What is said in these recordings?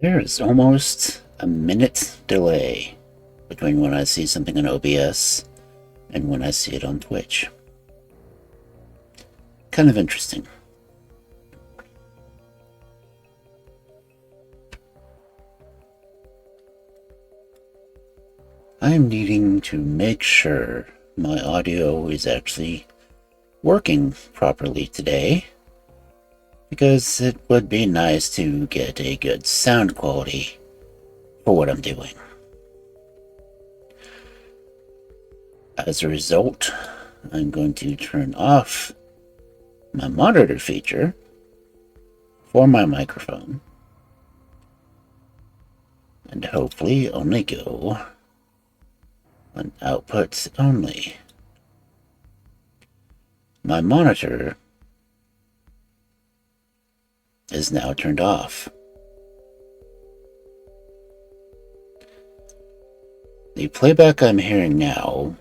There is almost a minute delay between when I see something on OBS and when I see it on Twitch. Kind of interesting. I am needing to make sure my audio is actually working properly today, because it would be nice to get a good sound quality for what I'm doing. As a result, I'm going to turn off my monitor feature for my microphone and hopefully only go on outputs only. My monitor is now turned off. The playback I'm hearing now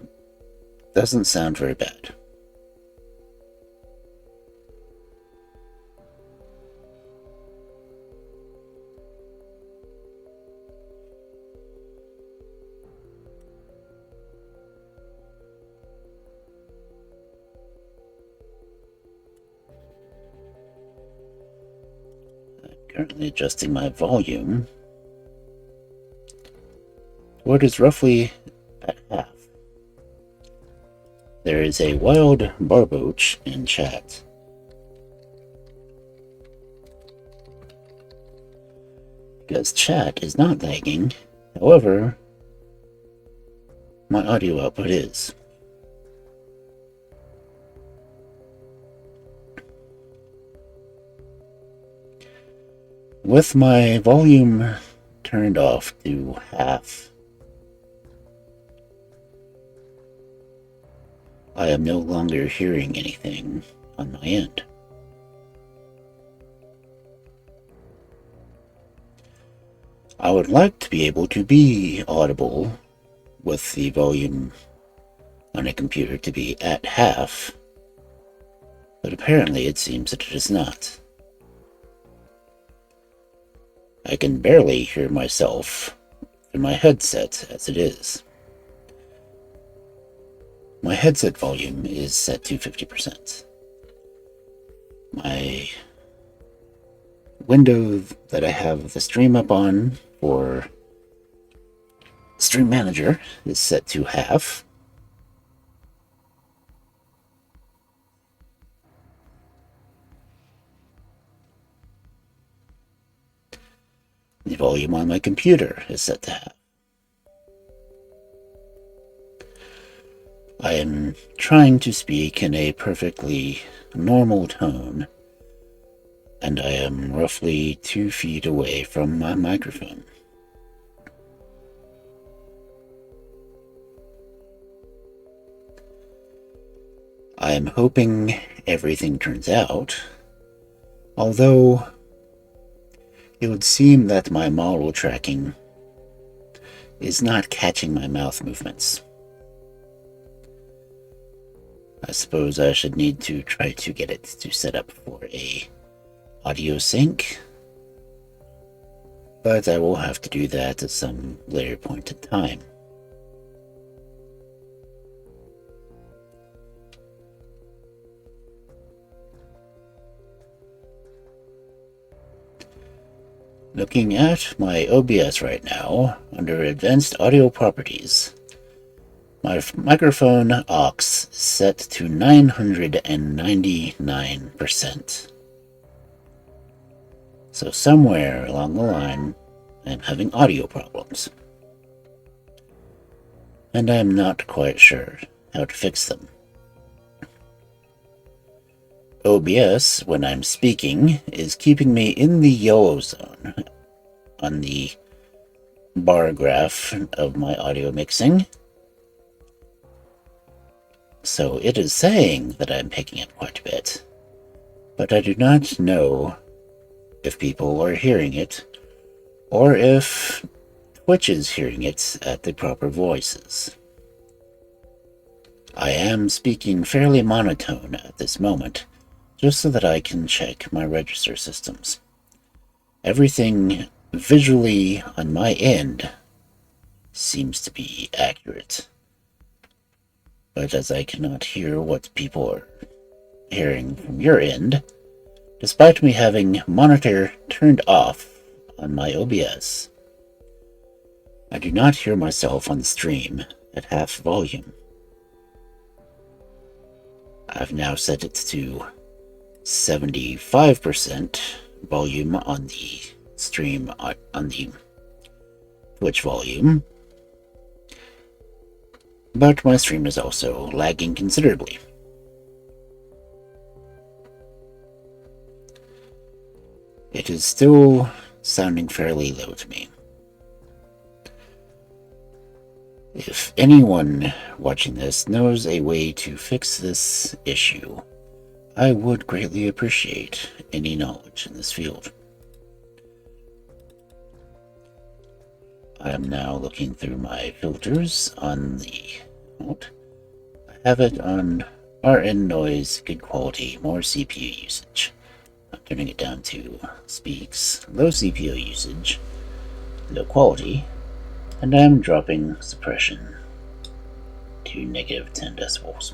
doesn't sound very bad. I'm currently adjusting my volume to what is roughly at half. There is a wild barboach in chat. Because chat is not lagging, however, my audio output is. With my volume turned off to half, I am no longer hearing anything on my end. I would like to be able to be audible with the volume on a computer to be at half, but apparently it seems that it is not. I can barely hear myself through my headset as it is. My headset volume is set to 50%. My window that I have the stream up on for Stream Manager is set to half. The volume on my computer is set to half. I am trying to speak in a perfectly normal tone, and I am roughly 2 feet away from my microphone. I am hoping everything turns out, although it would seem that my model tracking is not catching my mouth movements. I suppose I should need to try to get it to set up for a audio sync, but I will have to do that at some later point in time. Looking at my OBS right now, under Advanced Audio Properties, my microphone aux set to 999%. So somewhere along the line, I'm having audio problems. And I'm not quite sure how to fix them. OBS, when I'm speaking, is keeping me in the yellow zone on the bar graph of my audio mixing. So it is saying that I'm picking up quite a bit, but I do not know if people are hearing it, or if Twitch is hearing it at the proper voices. I am speaking fairly monotone at this moment, just so that I can check my register systems. Everything visually on my end seems to be accurate. But as I cannot hear what people are hearing from your end, despite me having monitor turned off on my OBS, I do not hear myself on the stream at half volume. I've now set it to 75% volume on the stream, on the Twitch volume, but my stream is also lagging considerably. It is still sounding fairly low to me. If anyone watching this knows a way to fix this issue, I would greatly appreciate any knowledge in this field. I am now looking through my filters on the remote. I have it on RN noise, good quality, more CPU usage. I'm turning it down to speaks, low CPU usage, low quality, and I'm dropping suppression to negative 10 decibels.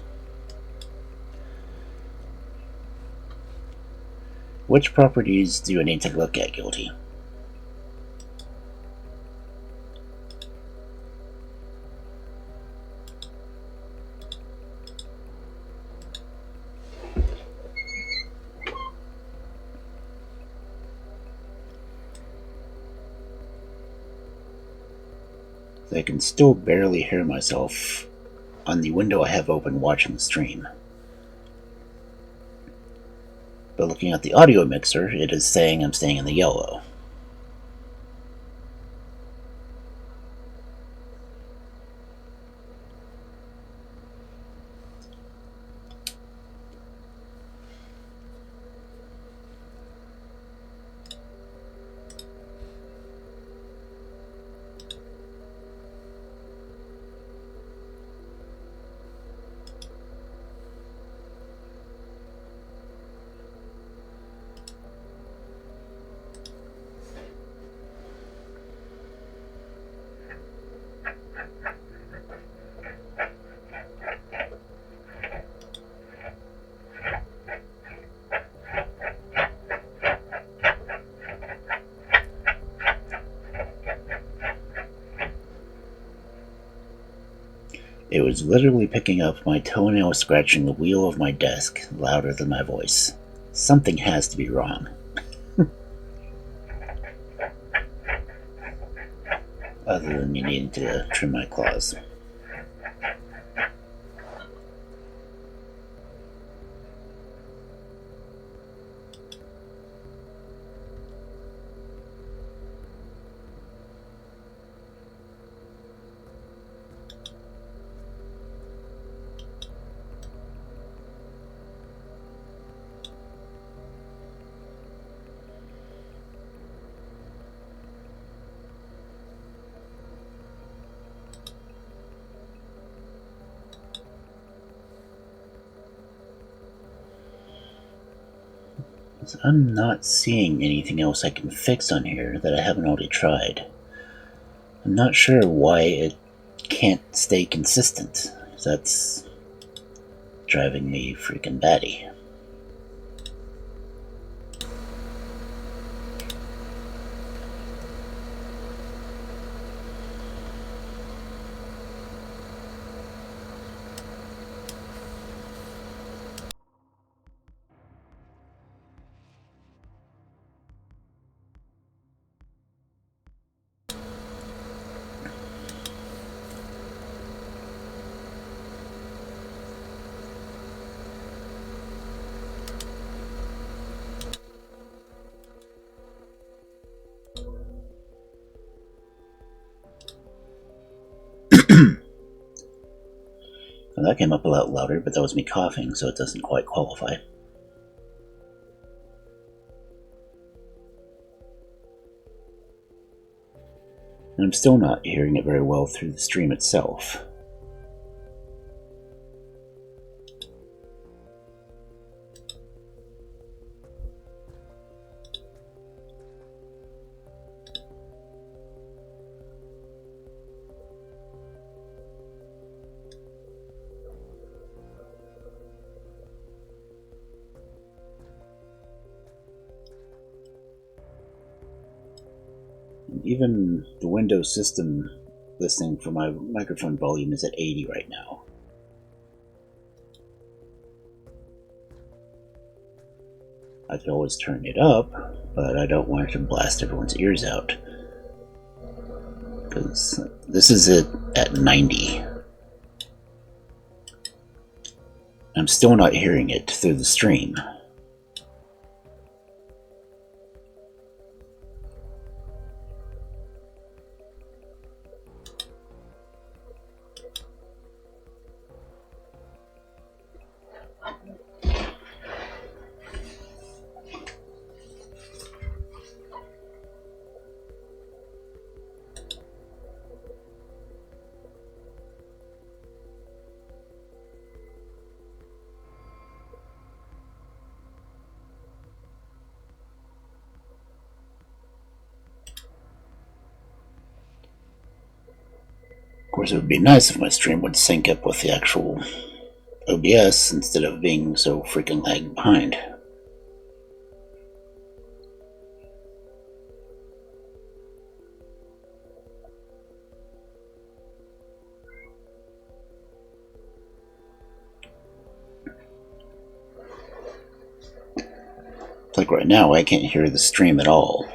Which properties do I need to look at, Guilty? I can still barely hear myself on the window I have open watching the stream. But looking at the audio mixer, it is saying I'm staying in the yellow. It was literally picking up my toenail scratching the wheel of my desk louder than my voice. Something has to be wrong. Other than me needing to trim my claws. I'm not seeing anything else I can fix on here that I haven't already tried. I'm not sure why it can't stay consistent. That's driving me freaking batty. Well, that came up a lot louder, but that was me coughing, so it doesn't quite qualify. And I'm still not hearing it very well through the stream itself. Even the Windows system listening for my microphone volume is at 80 right now. I could always turn it up, but I don't want it to blast everyone's ears out. Because this is it at 90. I'm still not hearing it through the stream. Of course, it would be nice if my stream would sync up with the actual OBS instead of being so freaking lag behind. Like right now, I can't hear the stream at all.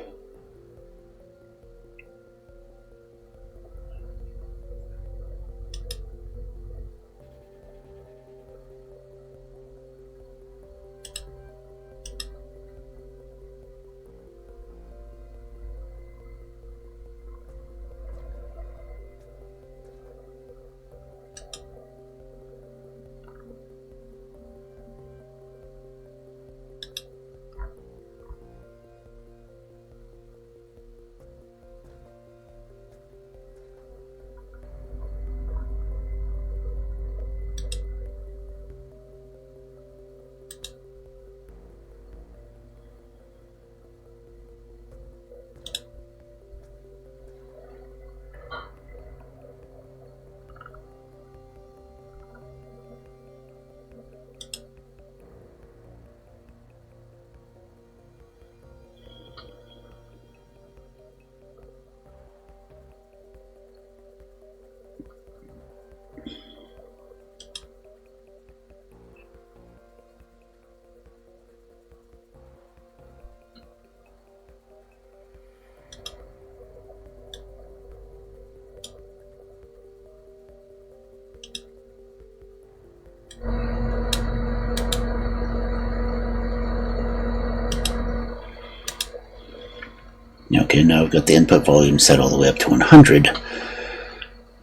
Okay, now I've got the input volume set all the way up to 100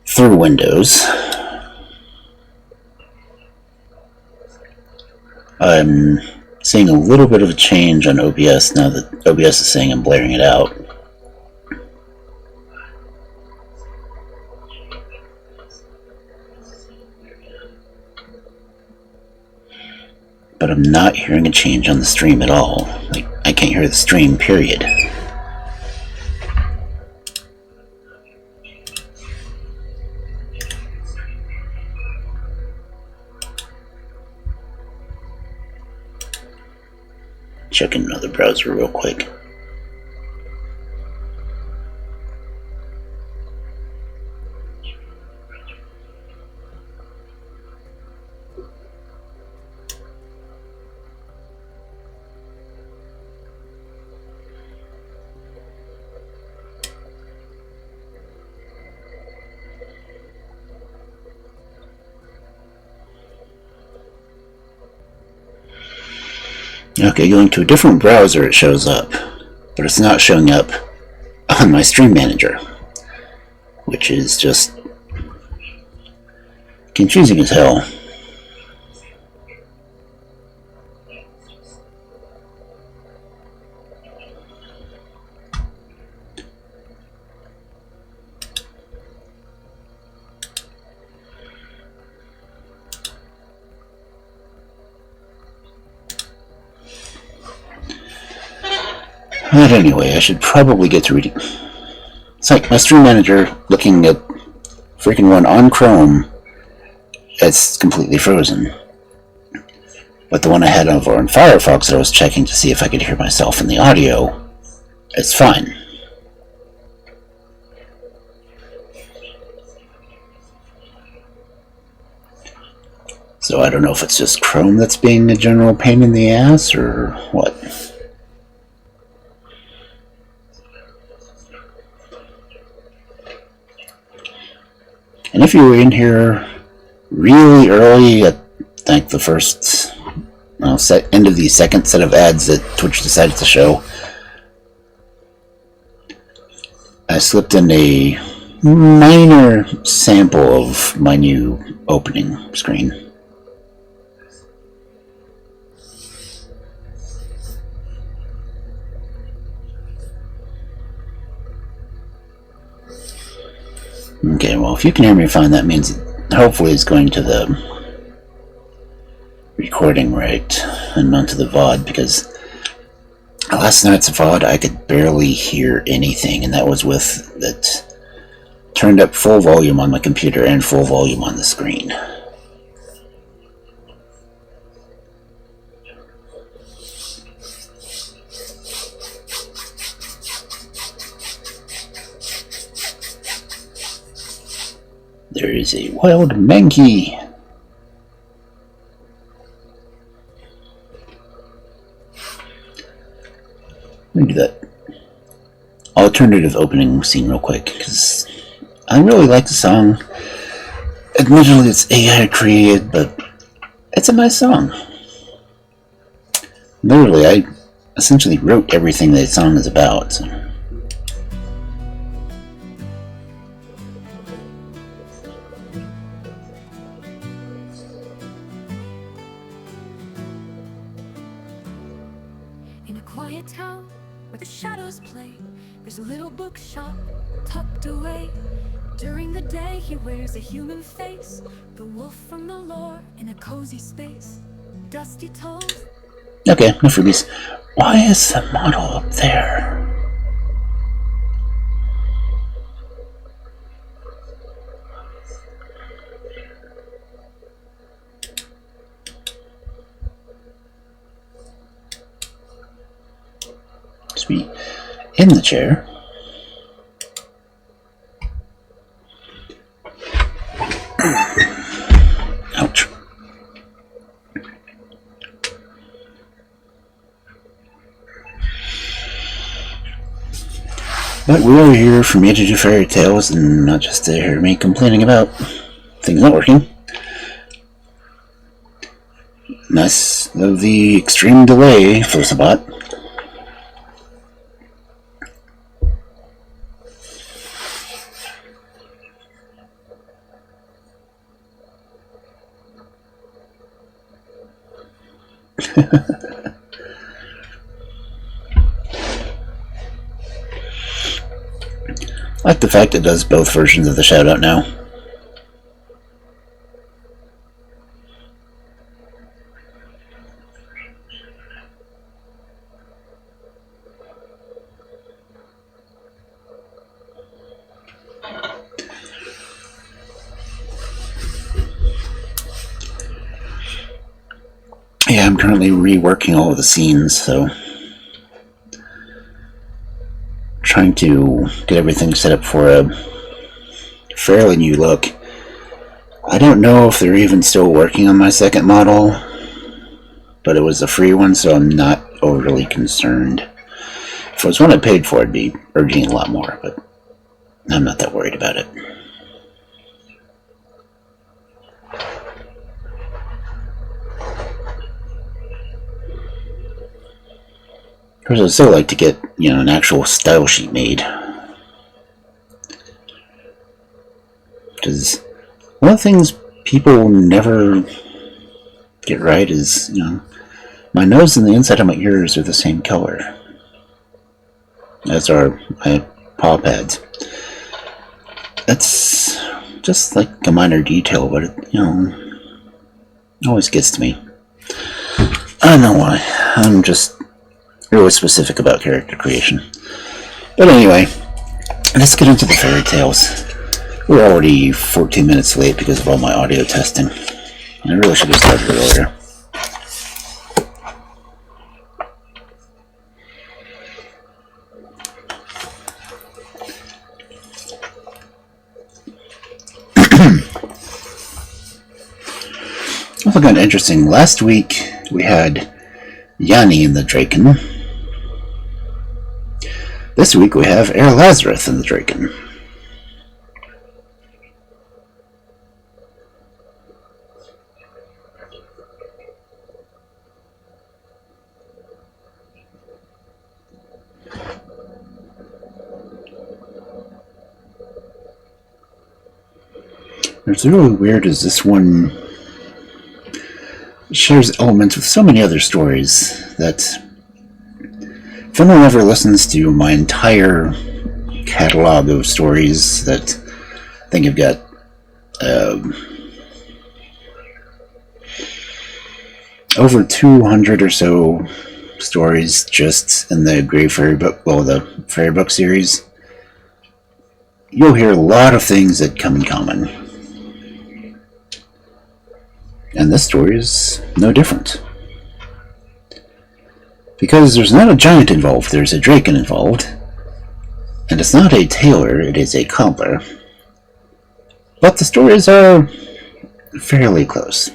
through Windows. I'm seeing a little bit of a change on OBS now that OBS is saying I'm blaring it out. But I'm not hearing a change on the stream at all. Like, I can't hear the stream, period. Checking another browser real quick. Okay, going to a different browser it shows up, but it's not showing up on my stream manager, which is just confusing as hell. But anyway, I should probably get through it. It's like my stream manager looking at freaking one on Chrome, it's completely frozen. But the one I had over on Firefox that I was checking to see if I could hear myself in the audio, it's fine. So I don't know if it's just Chrome that's being a general pain in the ass or what. And if you were in here really early at like the first end of the second set of ads that Twitch decided to show, I slipped in a minor sample of my new opening screen. Okay, well, if you can hear me fine, that means hopefully it's going to the recording right and not to the VOD, because last night's VOD I could barely hear anything, and that was with that turned up full volume on my computer and full volume on the screen. There is a wild monkey. Let me do that alternative opening scene real quick, because I really like the song. Admittedly, it's AI created, but it's a nice song. Literally, I essentially wrote everything that song is about. So. There's a little bookshop tucked away. During the day he wears a human face, the wolf from the lore in a cozy space. Dusty toes. Okay, no freebies. Why is the model up there? Sweet. In the chair. Ouch. But we are here for me to do fairy tales and not just to hear me complaining about things not working. Nice of the extreme delay for Sabat. I like the fact it does both versions of the shoutout now. Yeah, I'm currently reworking all of the scenes, so trying to get everything set up for a fairly new look. I don't know if they're even still working on my second model, but it was a free one, so I'm not overly concerned. If it was one I paid for, I'd be urging a lot more, but I'm not that worried about it. Of course, I'd still like to get, an actual style sheet made. Because one of the things people never get right is, my nose and the inside of my ears are the same color. As are my paw pads. That's just like a minor detail, but it, always gets to me. I don't know why. I'm just really specific about character creation. But anyway, let's get into the fairy tales. We're already 14 minutes late because of all my audio testing. I really should have started earlier. something kind of interesting. Last week we had Yanni and the Draken. This week we have Herr Lazarus and the Draken. What's really weird is this one shares elements with so many other stories that if anyone ever listens to my entire catalog of stories, that I think I've got over 200 or so stories just in the Grey Fairy Book, well, the Fairy Book series, you'll hear a lot of things that come in common. And this story is no different. Because there's not a giant involved, there's a Draken involved. And it's not a tailor, it is a cobbler. But the stories are fairly close.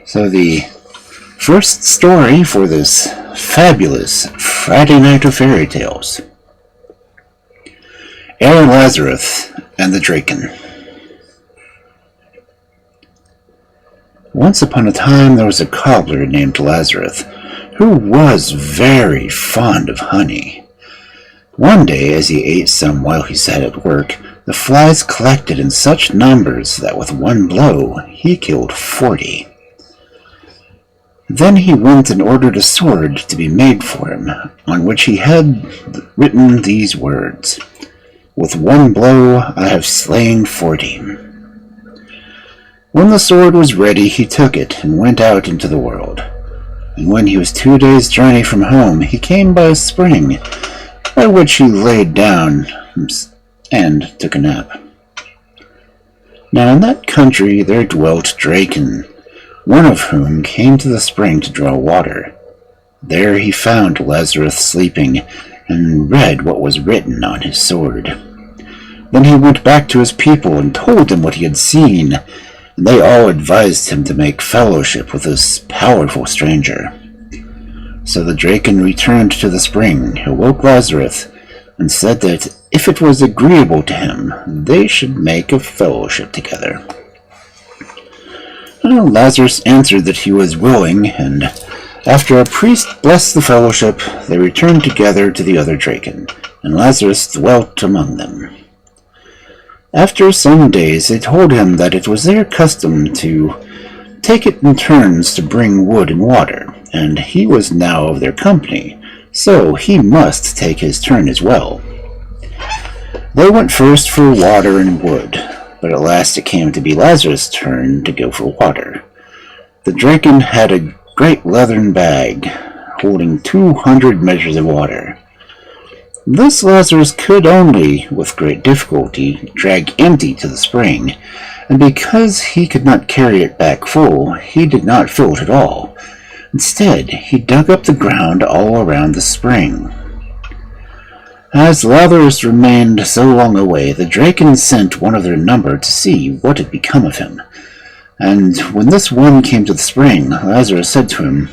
So the first story for this fabulous Friday night of fairy tales. Herr Lazarus and the Draken. Once upon a time there was a cobbler named Lazarus, who was very fond of honey. One day, as he ate some while he sat at work, the flies collected in such numbers that with one blow he killed 40. Then he went and ordered a sword to be made for him, on which he had written these words, "With one blow I have slain 40. When the sword was ready, he took it and went out into the world. And when he was 2 days' journey from home, he came by a spring, by which he laid down and took a nap. Now in that country there dwelt Draken, one of whom came to the spring to draw water. There he found Lazarus sleeping, and read what was written on his sword. Then he went back to his people and told them what he had seen, and they all advised him to make fellowship with this powerful stranger. So the Draken returned to the spring, awoke Lazarus, and said that if it was agreeable to him, they should make a fellowship together. Lazarus answered that he was willing, and after a priest blessed the fellowship, they returned together to the other Draken, and Lazarus dwelt among them. After some days they told him that it was their custom to take it in turns to bring wood and water, and he was now of their company, so he must take his turn as well. They went first for water and wood, but at last it came to be Lazarus' turn to go for water. The Draken had a great leathern bag holding 200 measures of water. This Lazarus could only, with great difficulty, drag empty to the spring, and because he could not carry it back full, he did not fill it at all. Instead, he dug up the ground all around the spring. As Lazarus remained so long away, the Draken sent one of their number to see what had become of him. And when this one came to the spring, Lazarus said to him,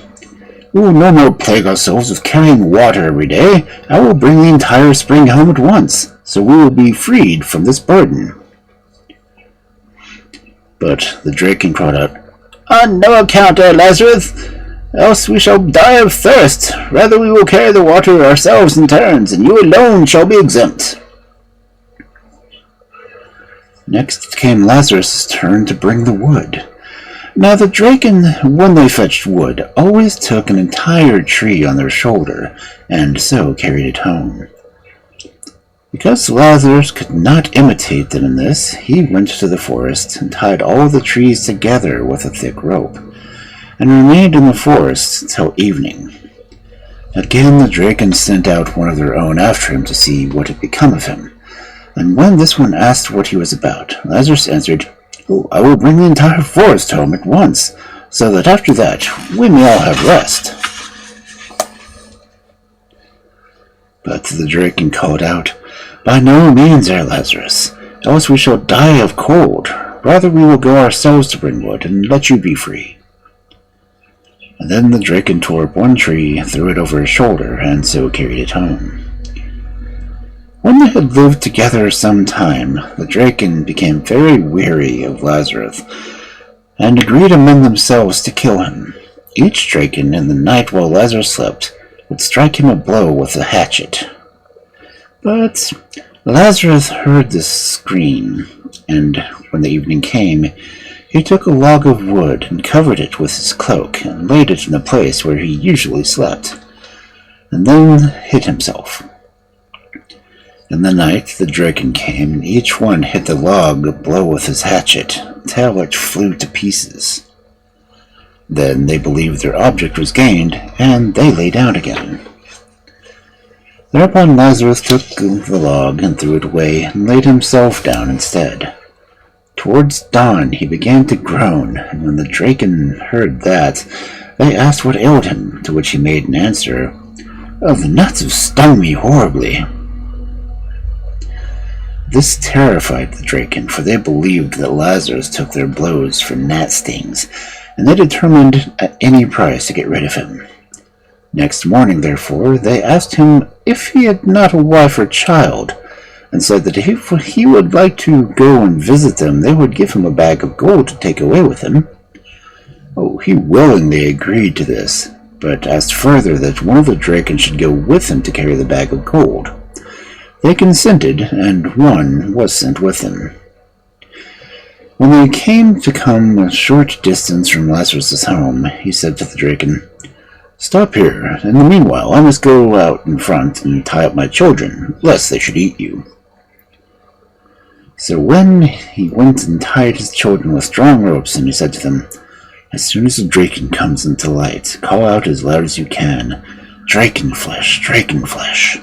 "We will no more plague ourselves with carrying water every day. I will bring the entire spring home at once, so we will be freed from this burden." But the Draken cried out, "On no account, Lazarus, else we shall die of thirst. Rather we will carry the water ourselves in turns, and you alone shall be exempt." Next came Lazarus' turn to bring the wood. Now the Draken, when they fetched wood, always took an entire tree on their shoulder, and so carried it home. Because Lazarus could not imitate them in this, he went to the forest and tied all the trees together with a thick rope, and remained in the forest till evening. Again the Draken sent out one of their own after him to see what had become of him, and when this one asked what he was about, Lazarus answered, "Oh, I will bring the entire forest home at once, so that after that we may all have rest." But the Draken called out, "By no means, Herr Lazarus. else we shall die of cold. Rather we will go ourselves to bring wood, and let you be free." And then the Draken tore up one tree, threw it over his shoulder, and so carried it home. When they had lived together some time, the Draken became very weary of Lazarus, and agreed among themselves to kill him. Each Draken, in the night while Lazarus slept, would strike him a blow with a hatchet. But Lazarus heard this scream, and when the evening came, he took a log of wood and covered it with his cloak, and laid it in the place where he usually slept, and then hid himself. In the night the Draken came, and each one hit the log a blow with his hatchet, until it flew to pieces. Then they believed their object was gained, and they lay down again. Thereupon Lazarus took the log and threw it away, and laid himself down instead. Towards dawn he began to groan, and when the Draken heard that, they asked what ailed him, to which he made an answer, "Oh, the nuts have stung me horribly." This terrified the Draken, for they believed that Lazarus took their blows for gnat stings, and they determined at any price to get rid of him. Next morning, therefore, they asked him if he had not a wife or child, and said that if he would like to go and visit them, they would give him a bag of gold to take away with him. Oh, he willingly agreed to this, but asked further that one of the Draken should go with him to carry the bag of gold. They consented, and one was sent with him. When they came a short distance from Lazarus' home, he said to the Draken, "Stop here. In the meanwhile, I must go out in front and tie up my children, lest they should eat you." So when he went and tied his children with strong ropes, and he said to them, "As soon as the Draken comes into light, call out as loud as you can, 'Draken flesh, Draken flesh.'"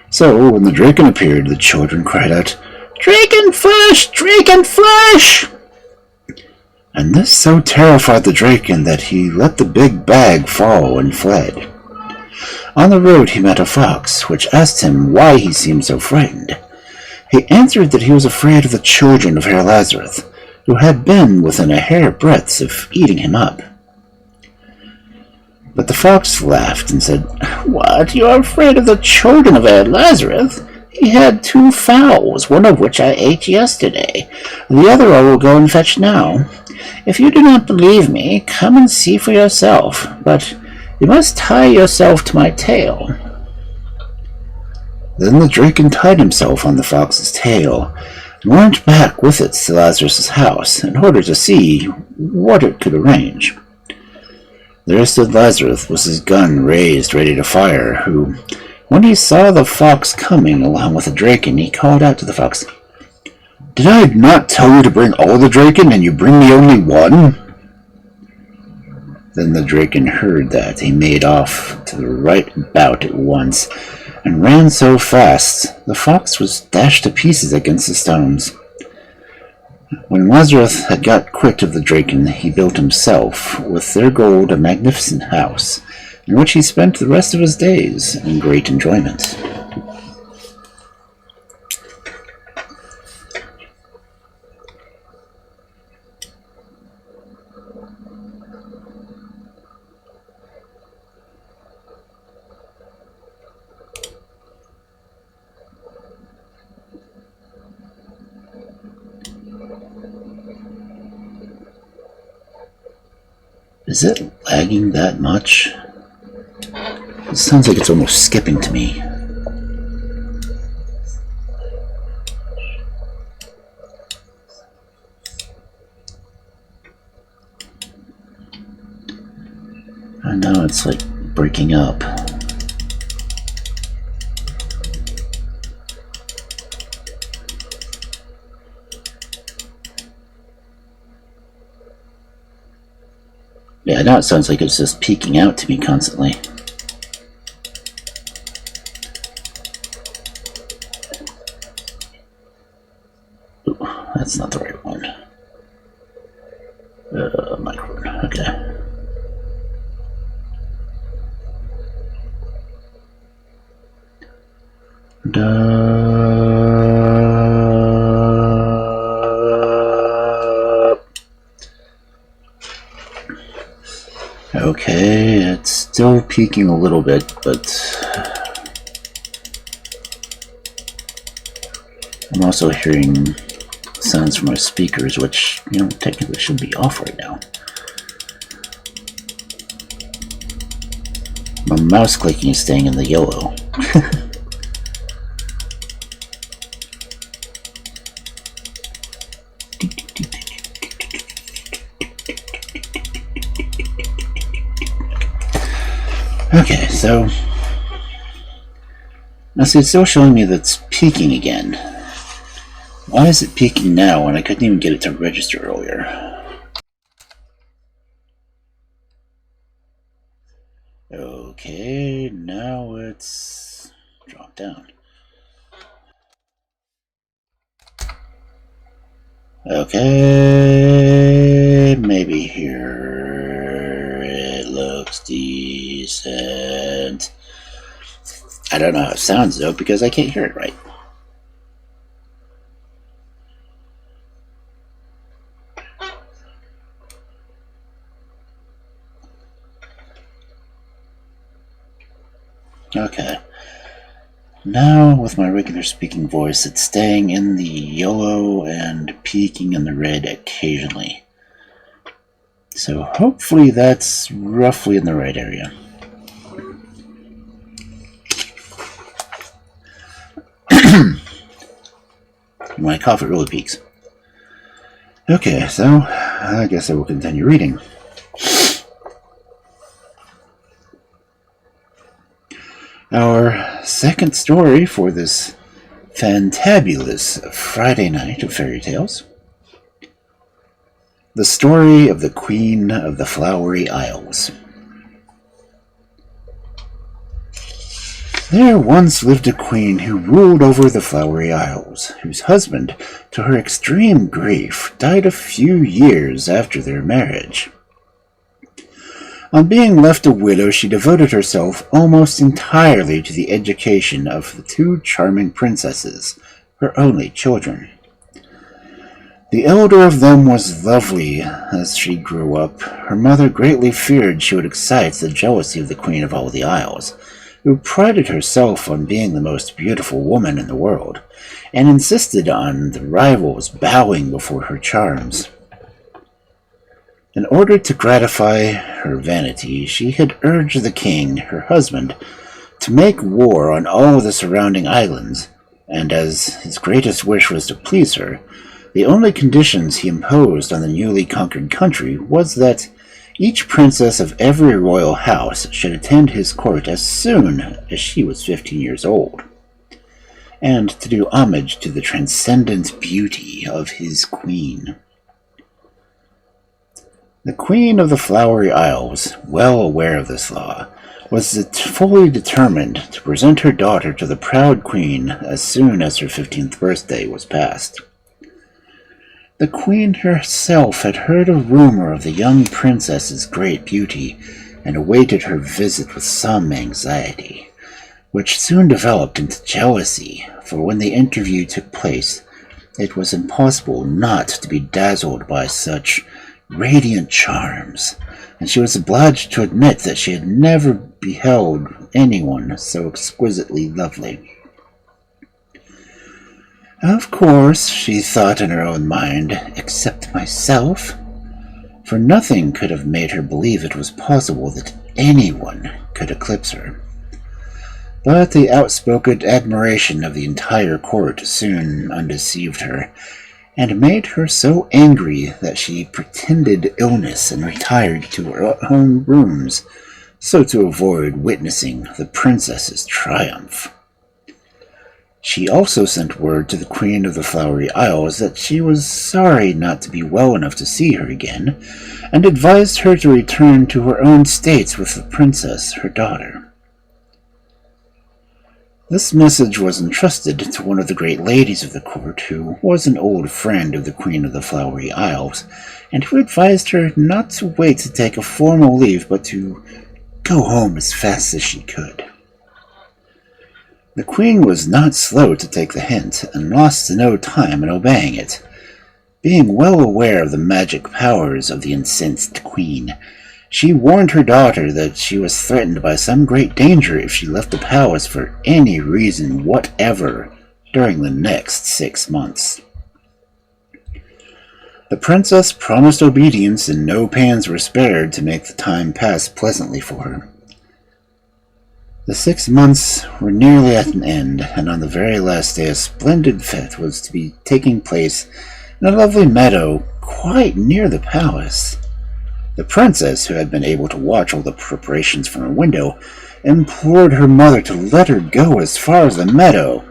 So when the Draken appeared, the children cried out, "Draken flesh, Draken flesh!" And this so terrified the Draken that he let the big bag fall and fled. On the road he met a fox, which asked him why he seemed so frightened. He answered that he was afraid of the children of Herr Lazarus, who had been within a hair-breadth of eating him up. But the fox laughed and said, "What, you are afraid of the children of Herr Lazarus? He had 2 fowls, one of which I ate yesterday. The other I will go and fetch now. If you do not believe me, come and see for yourself, but you must tie yourself to my tail." Then the Draken tied himself on the fox's tail, and went back with it to Lazarus' house, in order to see what it could arrange. There stood Lazarus with his gun raised ready to fire, who, when he saw the fox coming along with the Draken, he called out to the fox, "Did I not tell you to bring all the Draken, and you bring me only one?" Then the Draken heard that. He made off to the right about at once, and ran so fast the fox was dashed to pieces against the stones. When Lazarus had got quit of the Draken, he built himself, with their gold, a magnificent house, in which he spent the rest of his days in great enjoyment. Is it lagging that much? It sounds like it's almost skipping to me. I know it's like breaking up. Yeah, now it sounds like it's just peeking out to me constantly. Ooh, that's not the right one. Microphone, okay. Still peeking a little bit, but I'm also hearing sounds from my speakers, which, technically should be off right now. My mouse clicking is staying in the yellow. Okay, so now see, it's still showing me that it's peaking again. Why is it peaking now when I couldn't even get it to register earlier? Okay, now it's dropped down. Okay, maybe here it looks decent. I don't know how it sounds though, because I can't hear it right. Okay. Now, with my regular speaking voice, it's staying in the yellow and peaking in the red occasionally. So hopefully that's roughly in the right area. When I cough, it really peaks. Okay, so I guess I will continue reading. Our second story for this fantabulous Friday night of fairy tales. The story of the Queen of the Flowery Isles. There once lived a queen who ruled over the Flowery Isles, whose husband, to her extreme grief, died a few years after their marriage. On being left a widow, she devoted herself almost entirely to the education of the two charming princesses, her only children. The elder of them was lovely as she grew up. Her mother greatly feared she would excite the jealousy of the Queen of all the Isles, who prided herself on being the most beautiful woman in the world, and insisted on the rivals bowing before her charms. In order to gratify her vanity, she had urged the king, her husband, to make war on all the surrounding islands, and as his greatest wish was to please her, the only conditions he imposed on the newly conquered country was that each princess of every royal house should attend his court as soon as she was 15 years old, and to do homage to the transcendent beauty of his queen. The Queen of the Flowery Isles, well aware of this law, was fully determined to present her daughter to the proud queen as soon as her 15th birthday was past. The queen herself had heard a rumor of the young princess's great beauty and awaited her visit with some anxiety, which soon developed into jealousy, for when the interview took place, it was impossible not to be dazzled by such radiant charms, and she was obliged to admit that she had never beheld anyone so exquisitely lovely. Of course, she thought in her own mind, except myself, for nothing could have made her believe it was possible that anyone could eclipse her. But the outspoken admiration of the entire court soon undeceived her, and made her so angry that she pretended illness and retired to her own rooms, so to avoid witnessing the princess's triumph. She also sent word to the Queen of the Flowery Isles that she was sorry not to be well enough to see her again, and advised her to return to her own states with the princess, her daughter. This message was entrusted to one of the great ladies of the court, who was an old friend of the Queen of the Flowery Isles, and who advised her not to wait to take a formal leave, but to go home as fast as she could. The queen was not slow to take the hint, and lost no time in obeying it. Being well aware of the magic powers of the incensed queen, She warned her daughter that she was threatened by some great danger if she left the palace for any reason whatever during the next 6 months. The princess promised obedience, and no pains were spared to make the time pass pleasantly for her. The 6 months were nearly at an end, and on the very last day a splendid fete was to be taking place in a lovely meadow quite near the palace. The princess, who had been able to watch all the preparations from her window, implored her mother to let her go as far as the meadow,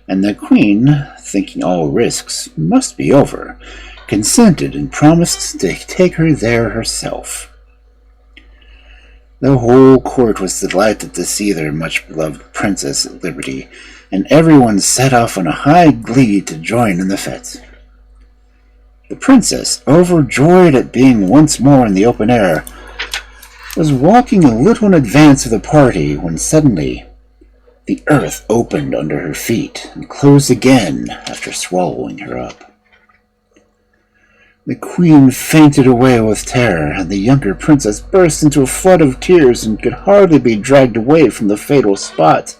and the queen, thinking all risks must be over, consented and promised to take her there herself. The whole court was delighted to see their much-beloved princess at liberty, and everyone set off on a high glee to join in the fete. The princess, overjoyed at being once more in the open air, was walking a little in advance of the party when suddenly the earth opened under her feet and closed again after swallowing her up. The queen fainted away with terror, and the younger princess burst into a flood of tears and could hardly be dragged away from the fatal spot,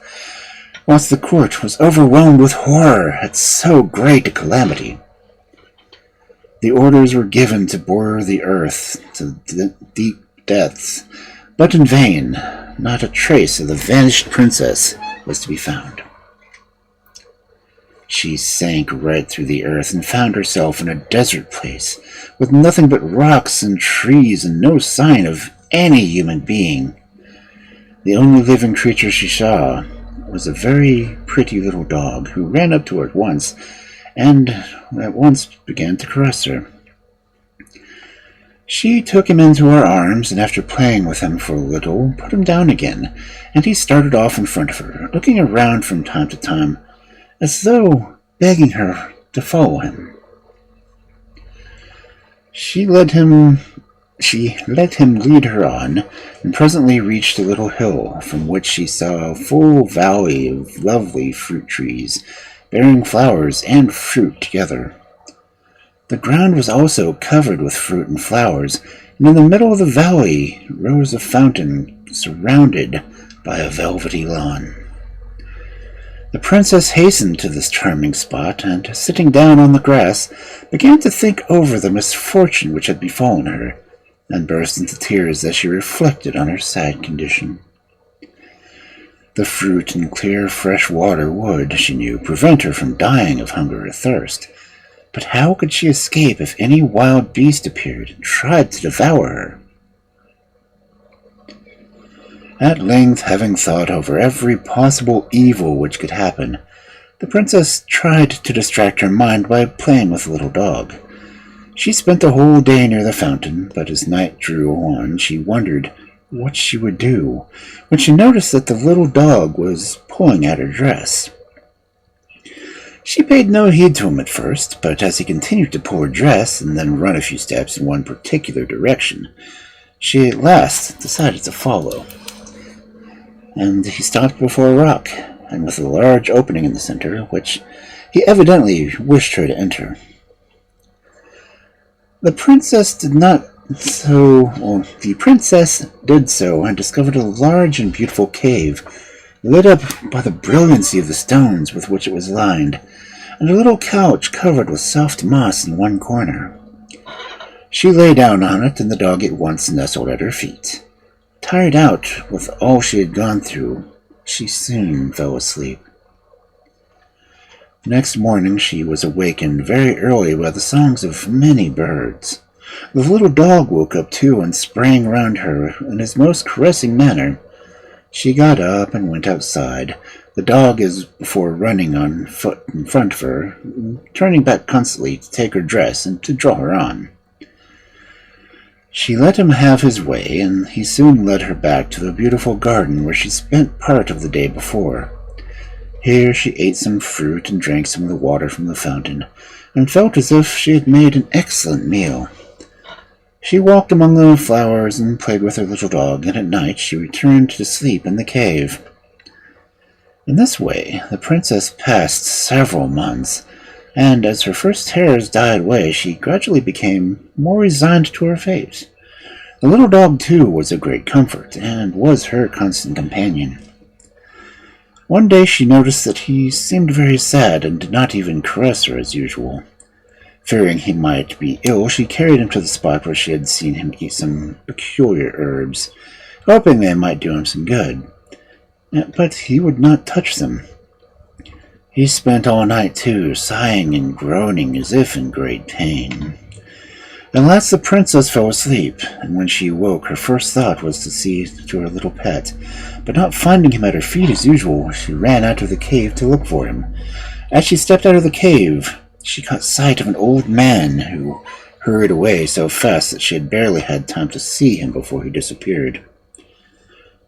whilst the court was overwhelmed with horror at so great a calamity. The orders were given to bore the earth to deep depths, but in vain. Not a trace of the vanished princess was to be found. She sank right through the earth and found herself in a desert place, with nothing but rocks and trees and no sign of any human being. The only living creature she saw was a very pretty little dog, who ran up to her at once began to caress her. She took him into her arms, and after playing with him for a little, put him down again, and he started off in front of her, looking around from time to time, as though begging her to follow him. She let him lead her on, and presently reached a little hill, from which she saw a full valley of lovely fruit trees, bearing flowers and fruit together. The ground was also covered with fruit and flowers, and in the middle of the valley rose a fountain surrounded by a velvety lawn. The princess hastened to this charming spot, and, sitting down on the grass, began to think over the misfortune which had befallen her, and burst into tears as she reflected on her sad condition. The fruit and clear fresh water would, she knew, prevent her from dying of hunger or thirst. But how could she escape if any wild beast appeared and tried to devour her? At length, having thought over every possible evil which could happen, the princess tried to distract her mind by playing with the little dog. She spent the whole day near the fountain, but as night drew on, she wondered what she would do, when she noticed that the little dog was pulling at her dress. She paid no heed to him at first, but as he continued to pull her dress and then run a few steps in one particular direction, she at last decided to follow. And he stopped before a rock, and with a large opening in the center, which he evidently wished her to enter. The princess did so and discovered a large and beautiful cave, lit up by the brilliancy of the stones with which it was lined, and a little couch covered with soft moss in one corner. She lay down on it, and the dog at once nestled at her feet. Tired out with all she had gone through, she soon fell asleep. The next morning she was awakened very early by the songs of many birds. The little dog woke up too and sprang round her in his most caressing manner. She got up and went outside, the dog as before running on foot in front of her, turning back constantly to take her dress and to draw her on. She let him have his way, and he soon led her back to the beautiful garden where she spent part of the day before. Here she ate some fruit and drank some of the water from the fountain, and felt as if she had made an excellent meal. She walked among the flowers and played with her little dog, and at night she returned to sleep in the cave. In this way the princess passed several months, and as her first terrors died away, she gradually became more resigned to her fate. The little dog, too, was a great comfort, and was her constant companion. One day she noticed that he seemed very sad and did not even caress her as usual. Fearing he might be ill, she carried him to the spot where she had seen him eat some peculiar herbs, hoping they might do him some good. But he would not touch them. He spent all night, too, sighing and groaning as if in great pain. At last the princess fell asleep, and when she awoke, her first thought was to see to her little pet, but not finding him at her feet as usual, she ran out of the cave to look for him. As she stepped out of the cave, she caught sight of an old man who hurried away so fast that she had barely had time to see him before he disappeared.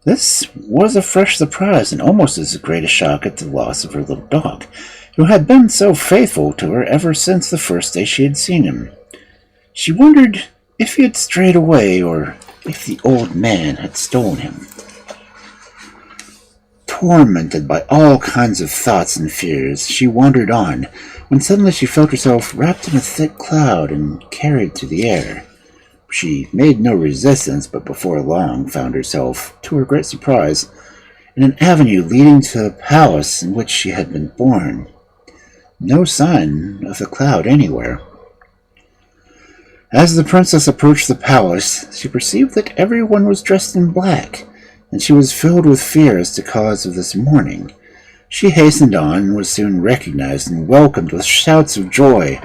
This was a fresh surprise and almost as great a shock at the loss of her little dog, who had been so faithful to her ever since the first day she had seen him. She wondered if he had strayed away or if the old man had stolen him. Tormented by all kinds of thoughts and fears, she wandered on, when suddenly she felt herself wrapped in a thick cloud and carried through the air. She made no resistance, but before long found herself, to her great surprise, in an avenue leading to the palace in which she had been born. No sign of the cloud anywhere. As the princess approached the palace, she perceived that everyone was dressed in black, and she was filled with fear as to the cause of this mourning. She hastened on and was soon recognized and welcomed with shouts of joy.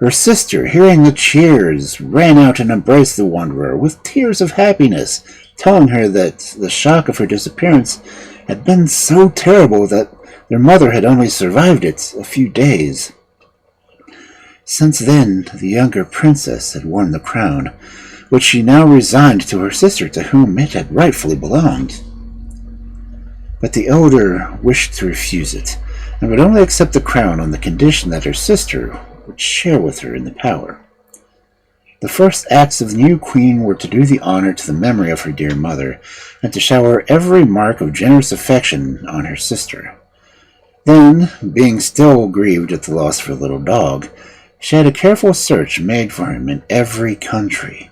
Her sister, hearing the cheers, ran out and embraced the wanderer with tears of happiness, telling her that the shock of her disappearance had been so terrible that their mother had only survived it a few days. Since then, the younger princess had worn the crown, which she now resigned to her sister, to whom it had rightfully belonged. But the elder wished to refuse it, and would only accept the crown on the condition that her sister would share with her in the power. The first acts of the new queen were to do the honor to the memory of her dear mother, and to shower every mark of generous affection on her sister. Then, being still grieved at the loss of her little dog, she had a careful search made for him in every country,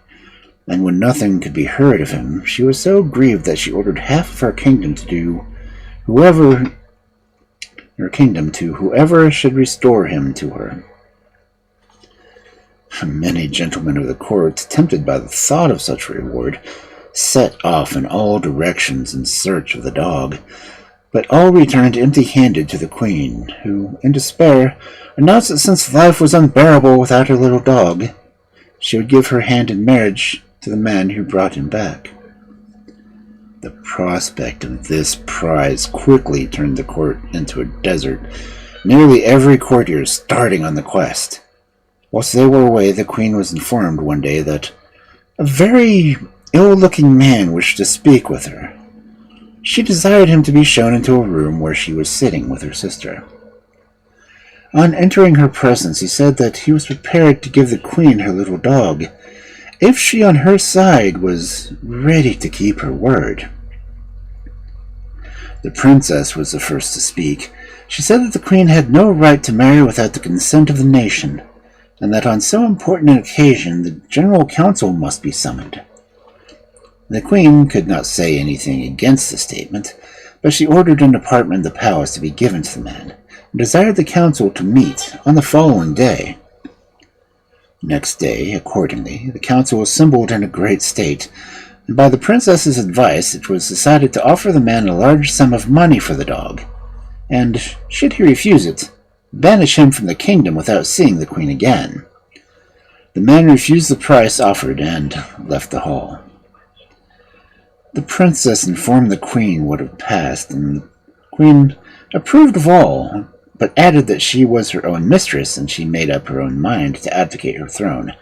and when nothing could be heard of him, she was so grieved that she ordered half of her kingdom to whoever should restore him to her. Many gentlemen of the court, tempted by the thought of such a reward, set off in all directions in search of the dog, but all returned empty-handed to the queen, who, in despair, announced that since life was unbearable without her little dog, she would give her hand in marriage to the man who brought him back. The prospect of this prize quickly turned the court into a desert, nearly every courtier starting on the quest. Whilst they were away, the queen was informed one day that a very ill-looking man wished to speak with her. She desired him to be shown into a room where she was sitting with her sister. On entering her presence, he said that he was prepared to give the queen her little dog, if she on her side was ready to keep her word. The princess was the first to speak. She said that the queen had no right to marry without the consent of the nation, and that on so important an occasion the general council must be summoned. The queen could not say anything against the statement, but she ordered an apartment in the palace to be given to the man, and desired the council to meet on the following day. Next day, accordingly, the council assembled in a great state, and by the princess's advice it was decided to offer the man a large sum of money for the dog, and, should he refuse it, banish him from the kingdom without seeing the queen again. The man refused the price offered and left the hall. The princess informed the queen what had passed, and the queen approved of all, but added that she was her own mistress, and she made up her own mind to advocate her throne,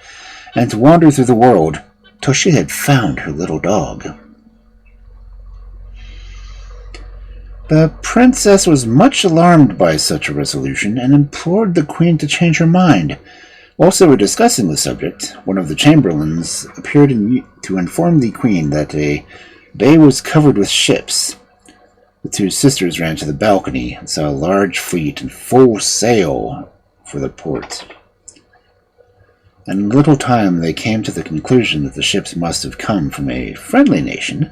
and to wander through the world till she had found her little dog. The princess was much alarmed by such a resolution, and implored the queen to change her mind. Whilst they were discussing the subject, one of the chamberlains appeared to inform the queen that a bay was covered with ships. The two sisters ran to the balcony and saw a large fleet in full sail for the port. and in little time they came to the conclusion that the ships must have come from a friendly nation,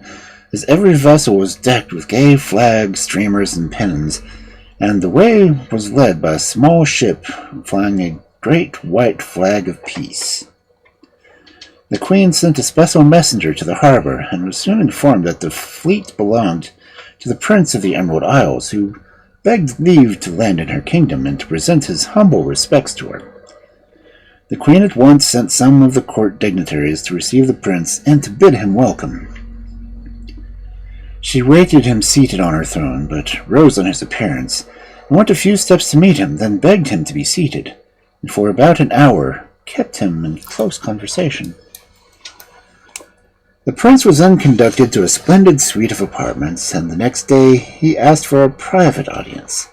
as every vessel was decked with gay flags, streamers, and pennons, and the way was led by a small ship flying a great white flag of peace. The Queen sent a special messenger to the harbor, and was soon informed that the fleet belonged to the Prince of the Emerald Isles, who begged leave to land in her kingdom and to present his humble respects to her. The Queen at once sent some of the court dignitaries to receive the prince and to bid him welcome. She waited him seated on her throne, but rose on his appearance, and went a few steps to meet him, then begged him to be seated, and for about an hour kept him in close conversation. The prince was then conducted to a splendid suite of apartments, and the next day he asked for a private audience.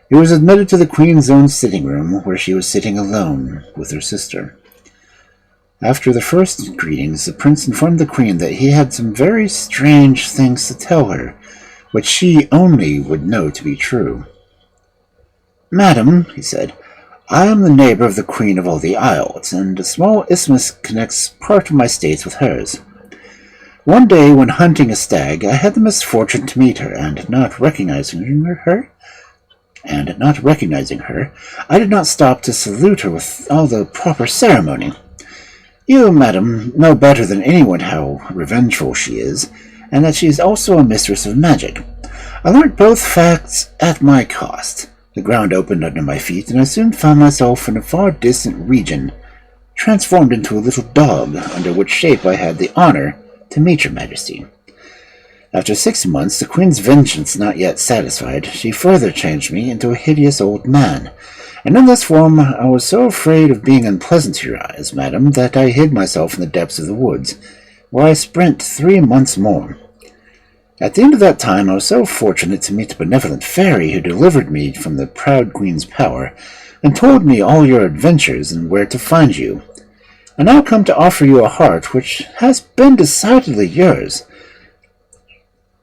He was admitted to the Queen's own sitting room, where she was sitting alone with her sister. After the first greetings, the prince informed the Queen that he had some very strange things to tell her, which she only would know to be true. "Madam," he said, "I am the neighbor of the Queen of all the Isles, and a small isthmus connects part of my states with hers. One day, when hunting a stag, I had the misfortune to meet her, and not recognizing her, I did not stop to salute her with all the proper ceremony. You, madam, know better than anyone how revengeful she is, and that she is also a mistress of magic. I learnt both facts at my cost. The ground opened under my feet, and I soon found myself in a far distant region, transformed into a little dog, under which shape I had the honor to meet your majesty. After 6 months, the Queen's vengeance not yet satisfied, she further changed me into a hideous old man, and in this form I was so afraid of being unpleasant to your eyes, madam, that I hid myself in the depths of the woods, where I spent 3 months more. At the end of that time I was so fortunate to meet a benevolent fairy who delivered me from the proud Queen's power, and told me all your adventures and where to find you. I now come to offer you a heart which has been decidedly yours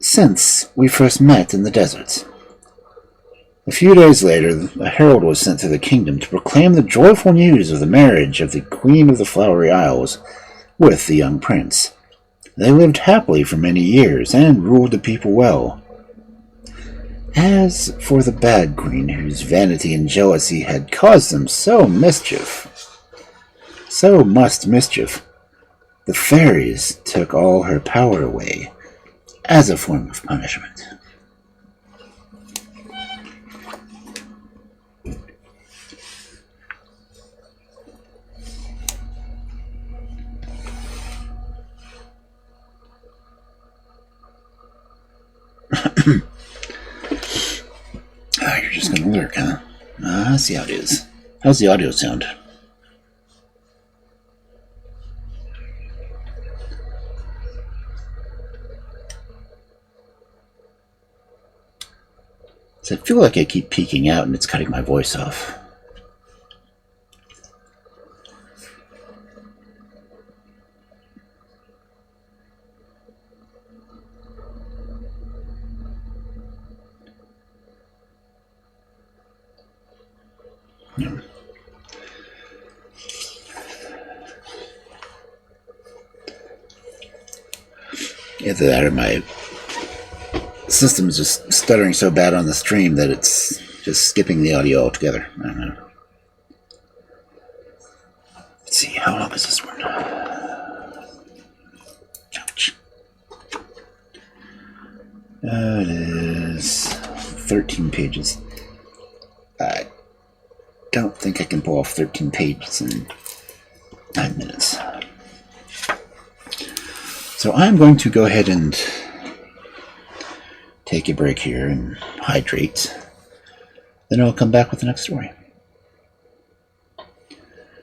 since we first met in the deserts." A few days later, a herald was sent to the kingdom to proclaim the joyful news of the marriage of the Queen of the Flowery Isles with the young prince. They lived happily for many years, and ruled the people well. As for the bad queen, whose vanity and jealousy had caused them so much mischief, the fairies took all her power away as a form of punishment. You're just gonna lurk, huh? I see how it is. How's the audio sound? So I feel like I keep peeking out and it's cutting my voice off. Yeah. Either that or my system is just stuttering so bad on the stream that it's just skipping the audio altogether. I don't know. Let's see, how long is this one? Ouch. It is 13 pages. I don't think I can pull off 13 pages in 9 minutes. So I'm going to go ahead and take a break here and hydrate. Then I'll come back with the next story.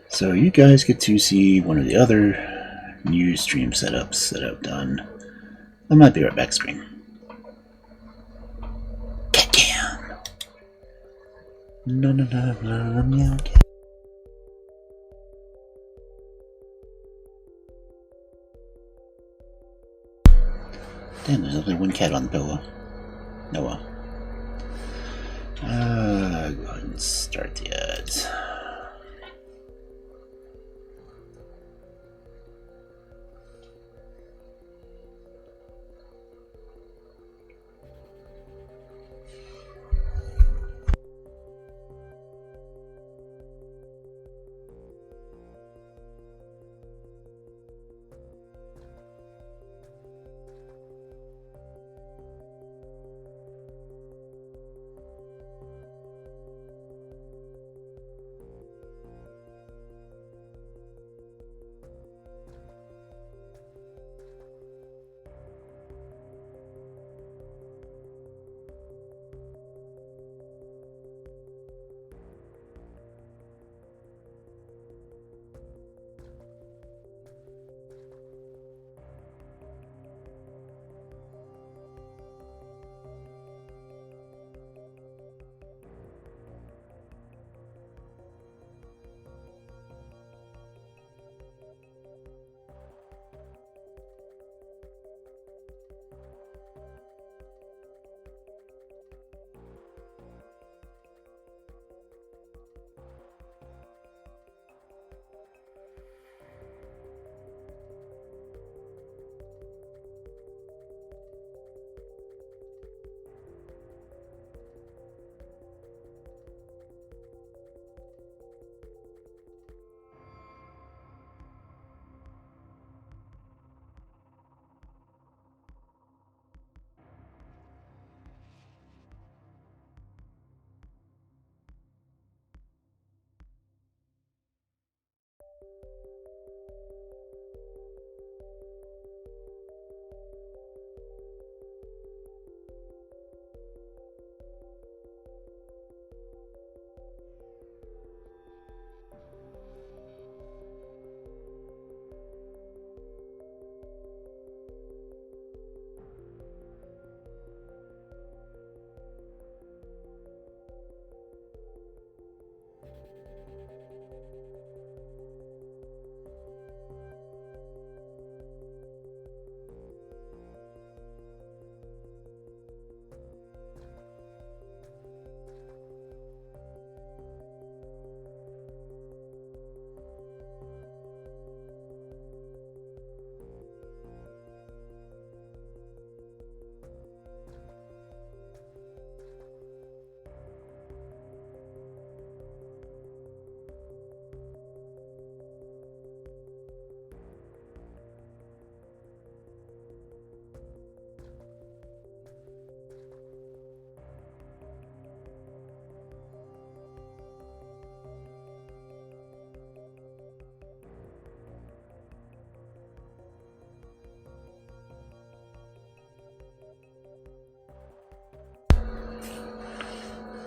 So you guys get to see one of the other new stream setups that I've done. I might be right back, stream. Get down! No, meow. Damn, there's only one cat on the pillow. Oh well. Go ahead and start the ads.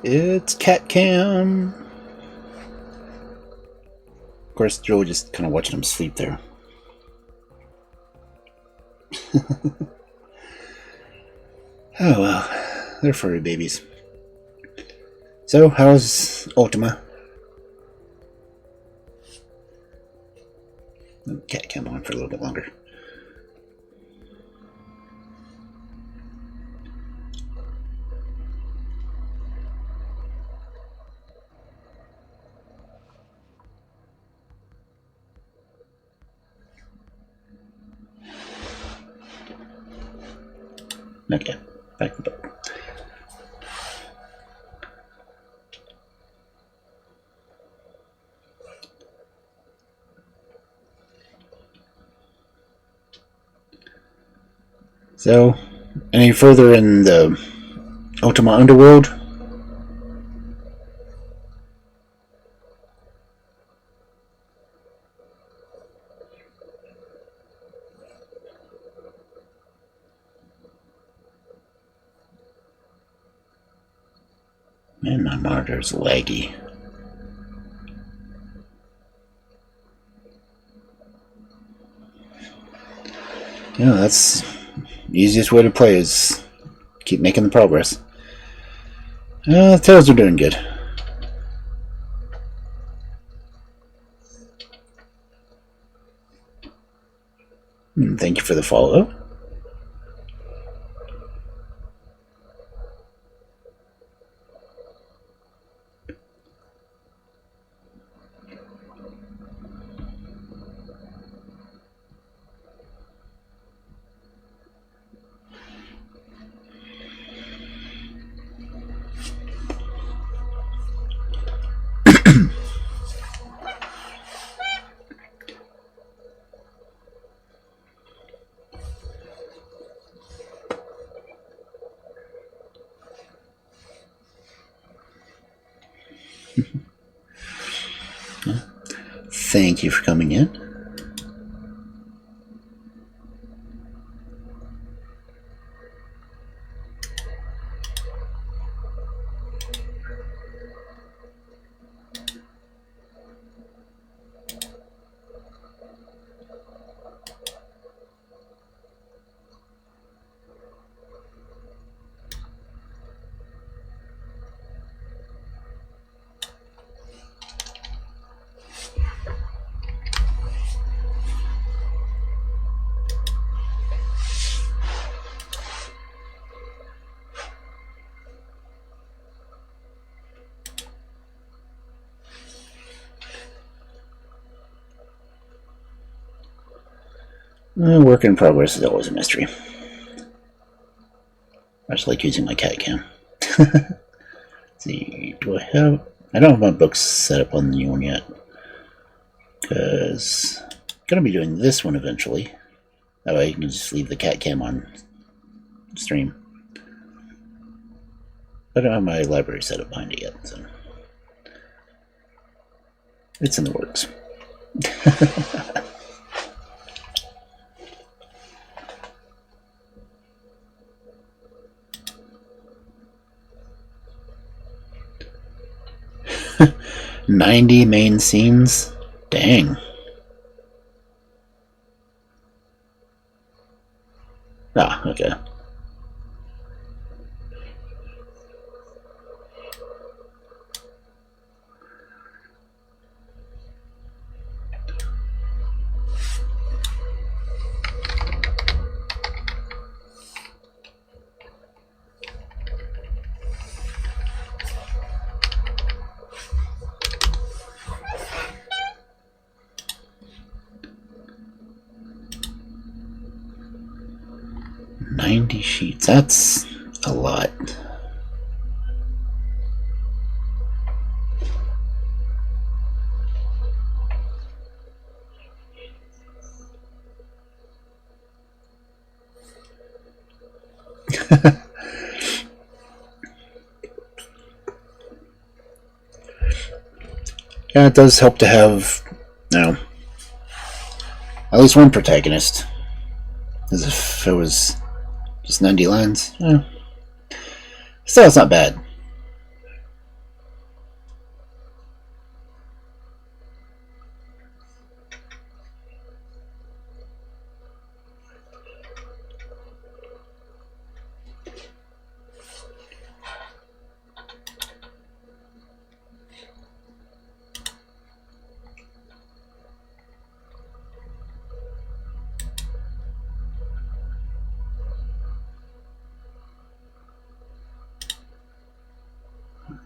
It's cat cam. Of course, Joe just kind of watching him sleep there. Oh well, they're furry babies. So, how's Ultima? Cat cam on for a little bit longer. Okay, back to the book. So, any further in the Ultima Underworld? Man, my monitor's laggy. Yeah, that's the easiest way to play is keep making the progress. Tails are doing good. Thank you for the follow. Thank you for coming in. Work in progress is always a mystery. I just like using my cat cam. Let's see, I don't have my books set up on the new one yet. Because I'm going to be doing this one eventually. That way I can just leave the cat cam on stream. I don't have my library set up behind it yet, so it's in the works. 90 main scenes? Dang. Ah, okay. Sheets, that's a lot. Yeah, it does help to have, at least one protagonist. As if it was just 90 lines. Still, it's not bad.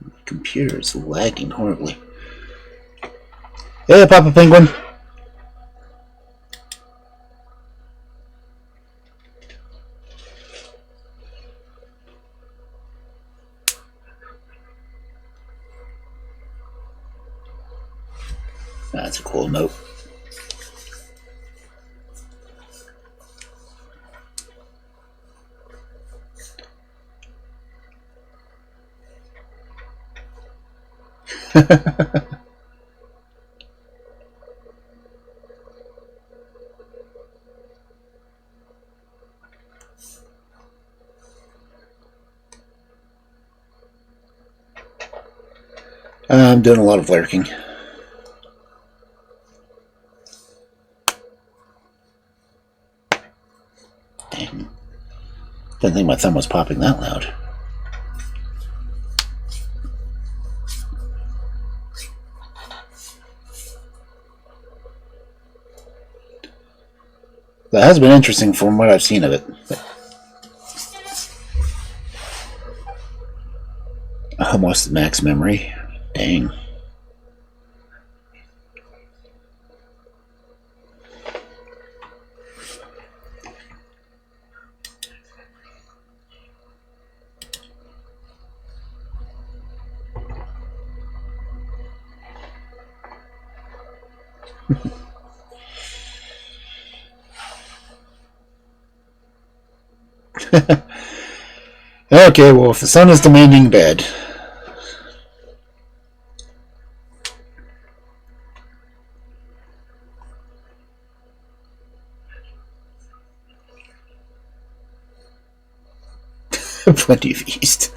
My computer is lagging horribly. Hey, Papa Penguin! That's a cool note. I'm doing a lot of lurking. Dang. Didn't think my thumb was popping that loud. That has been interesting from what I've seen of it. Almost max memory. Dang. Okay, well, if the sun is demanding bed. Plenty of east.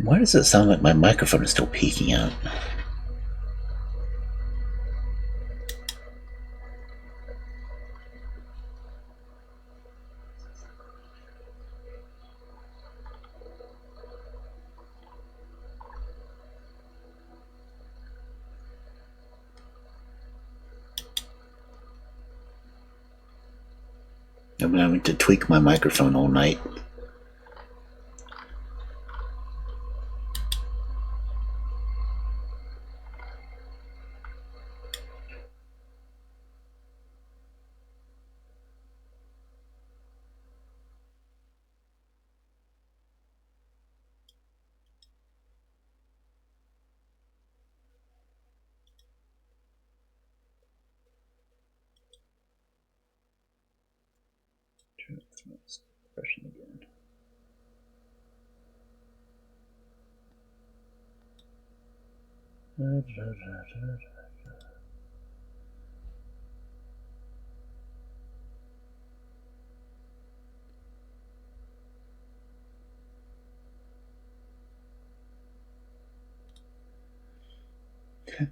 Why does it sound like my microphone is still peeking out? I've been having to tweak my microphone all night. Expression again.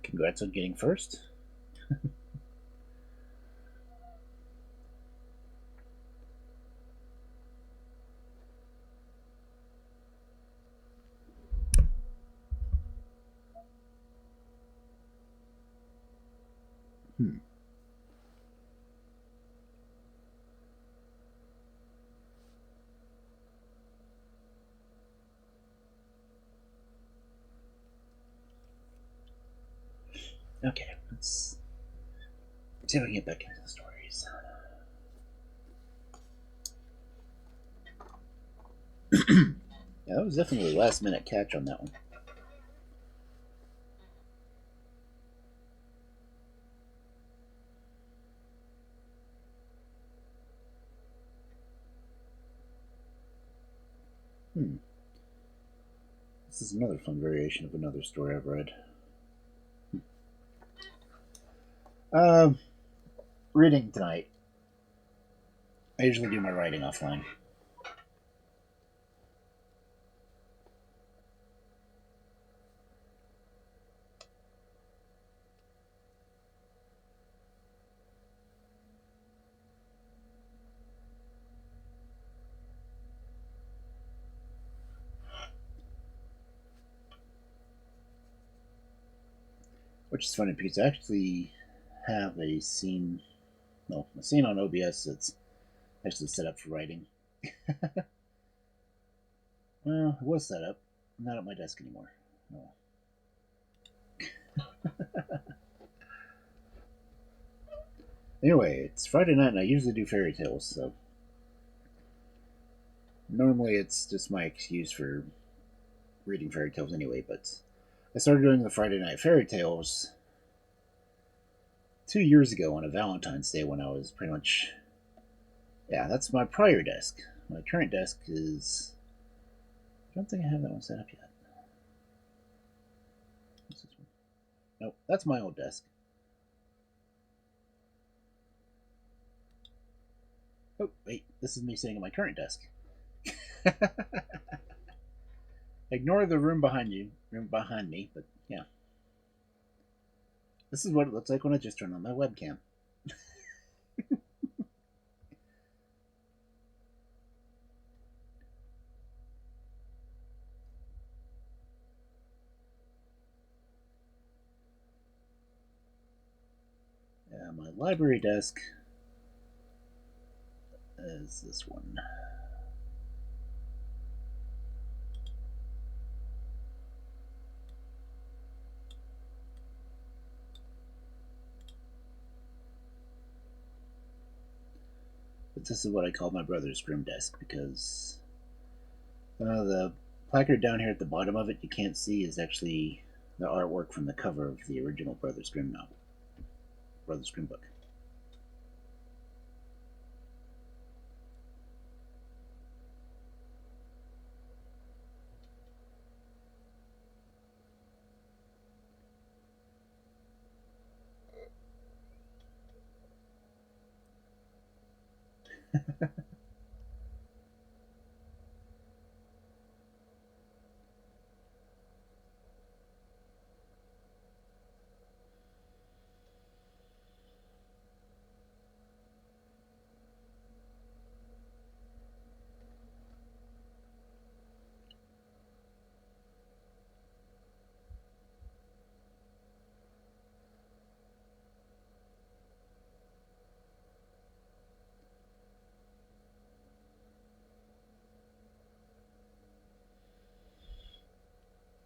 Congrats on getting first. Okay, let's see if I can get back into the stories. Yeah, that was definitely a last minute catch on that one. This is another fun variation of another story I've read. Reading tonight. I usually do my writing offline. which is funny because I actually have a scene, well, a scene on OBS that's actually set up for writing. Well, it was set up. I'm not at my desk anymore. Oh. Anyway, it's Friday night and I usually do fairy tales, so normally it's just my excuse for reading fairy tales anyway, but I started doing the Friday night fairy tales 2 years ago on a Valentine's Day when I was pretty much. Yeah, that's my prior desk. My current desk is. I don't think I have that one set up yet. What's this one? Nope, that's my old desk. Oh, wait, this is me sitting at my current desk. Ignore the room behind me, but yeah. This is what it looks like when I just turn on my webcam. Yeah, my library desk is this one. But this is what I call my brother's Grim desk because the placard down here at the bottom of it you can't see is actually the artwork from the cover of the original Brothers Grimm novel, Brothers Grimm book.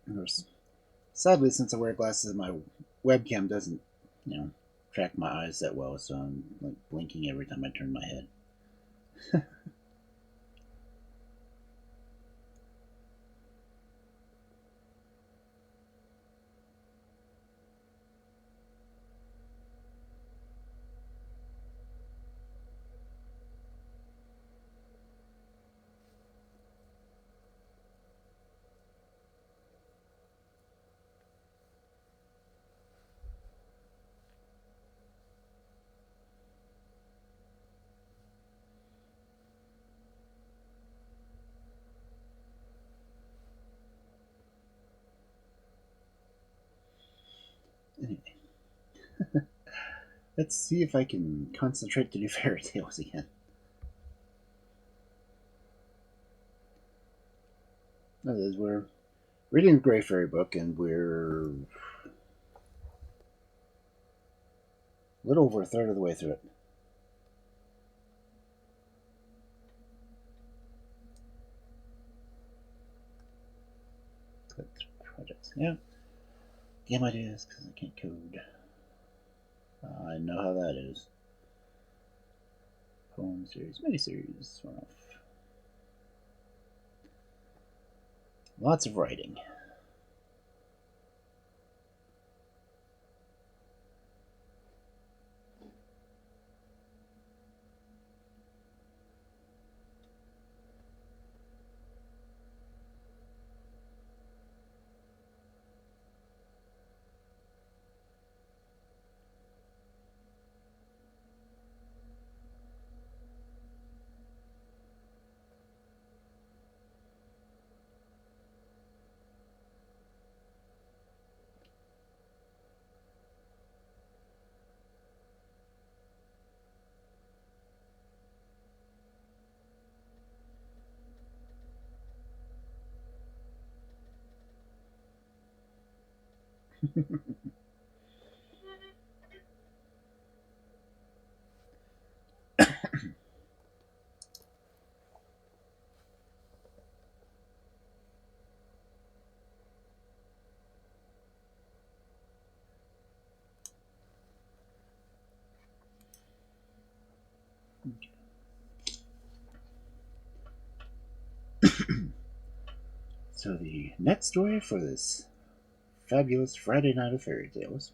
Of course, sadly, since I wear glasses, my webcam doesn't, track my eyes that well, so I'm like blinking every time I turn my head. Anyway, let's see if I can concentrate to do fairy tales again. That is, we're reading the Grey Fairy book, and we're a little over a third of the way through it. Click projects. Yeah. Game ideas, because I can't code. I know how that is. Poem series, miniseries, one off. Lots of writing. So the next story for this fabulous Friday night of fairy tales,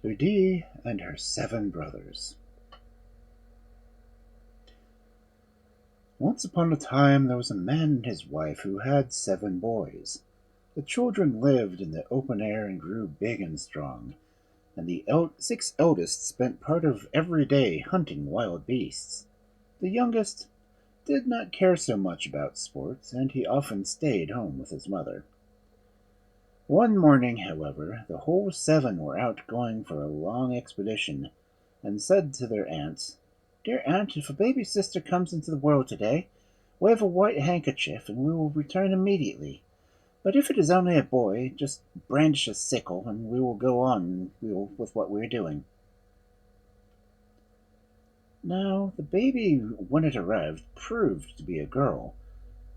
Udea and her 7 brothers. Once upon a time there was a man and his wife who had 7 boys. The children lived in the open air and grew big and strong, and the 6 eldest spent part of every day hunting wild beasts. The youngest did not care so much about sports, and he often stayed home with his mother. One morning, however, the whole 7 were out going for a long expedition, and said to their aunt, "Dear aunt, if a baby sister comes into the world today, wave a white handkerchief and we will return immediately. But if it is only a boy, just brandish a sickle and we will go on with what we are doing." Now, the baby, when it arrived, proved to be a girl,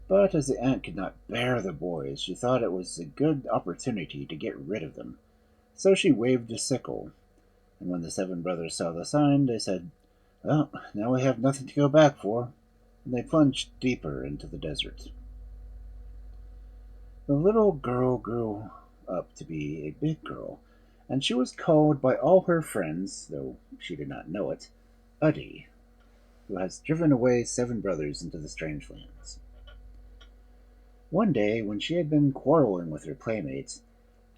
but as the aunt could not bear the boys, she thought it was a good opportunity to get rid of them. So she waved a sickle, and when the 7 brothers saw the sign, they said, "Well, now we have nothing to go back for," and they plunged deeper into the desert. The little girl grew up to be a big girl, and she was called by all her friends, though she did not know it, Udea, who has driven away 7 brothers into the strange lands. One day, when she had been quarreling with her playmates,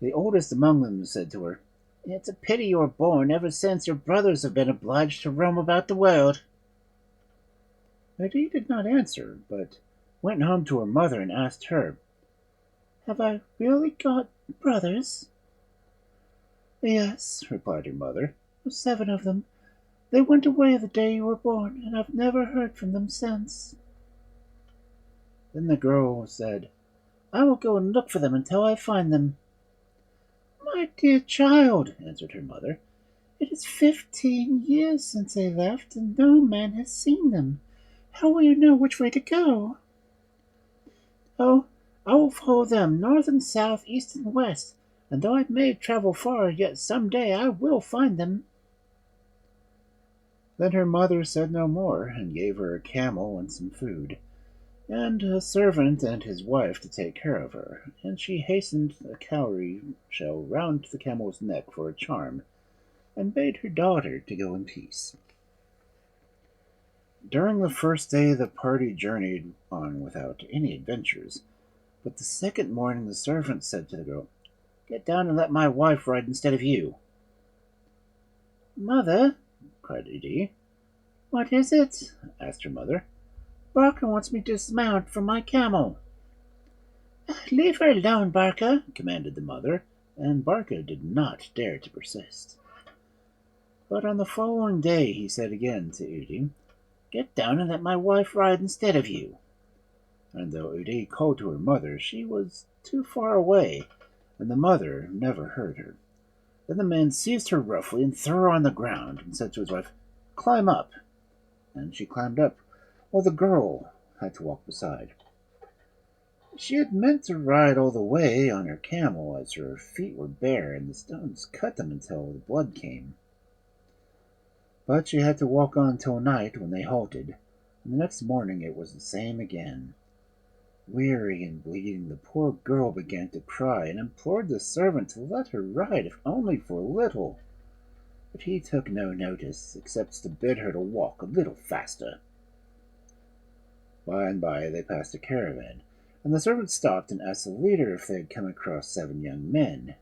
the oldest among them said to her, "It's a pity you were born ever since your brothers have been obliged to roam about the world." Udea did not answer, but went home to her mother and asked her, "Have I really got brothers?" "Yes," replied her mother, 7 of them. They went away the day you were born, and I've never heard from them since." Then the girl said, "I will go and look for them until I find them." "My dear child," answered her mother, "it is 15 years since they left, and no man has seen them. How will you know which way to go?" "Oh, I will follow them north and south, east and west, and though I may travel far, yet some day I will find them." Then her mother said no more, and gave her a camel and some food, and a servant and his wife to take care of her, and she hastened a cowrie shell round the camel's neck for a charm, and bade her daughter to go in peace. During the first day the party journeyed on without any adventures, but the second morning the servant said to the girl, "Get down and let my wife ride instead of you." "Mother," cried Udea. "What is it?" asked her mother. "Barker wants me to dismount from my camel." "Leave her alone, Barker," commanded the mother, and Barker did not dare to persist. But on the following day he said again to Udea, "Get down and let my wife ride instead of you." And though Udea called to her mother, she was too far away, and the mother never heard her. Then the man seized her roughly and threw her on the ground, and said to his wife, "Climb up." And she climbed up, while the girl had to walk beside. She had meant to ride all the way on her camel, as her feet were bare and the stones cut them until the blood came. But she had to walk on till night, when they halted, and the next morning it was the same again. Weary and bleeding, the poor girl began to cry, and implored the servant to let her ride, if only for a little. But he took no notice, except to bid her to walk a little faster. By and by they passed a caravan, and the servant stopped and asked the leader if they had come across 7 young men,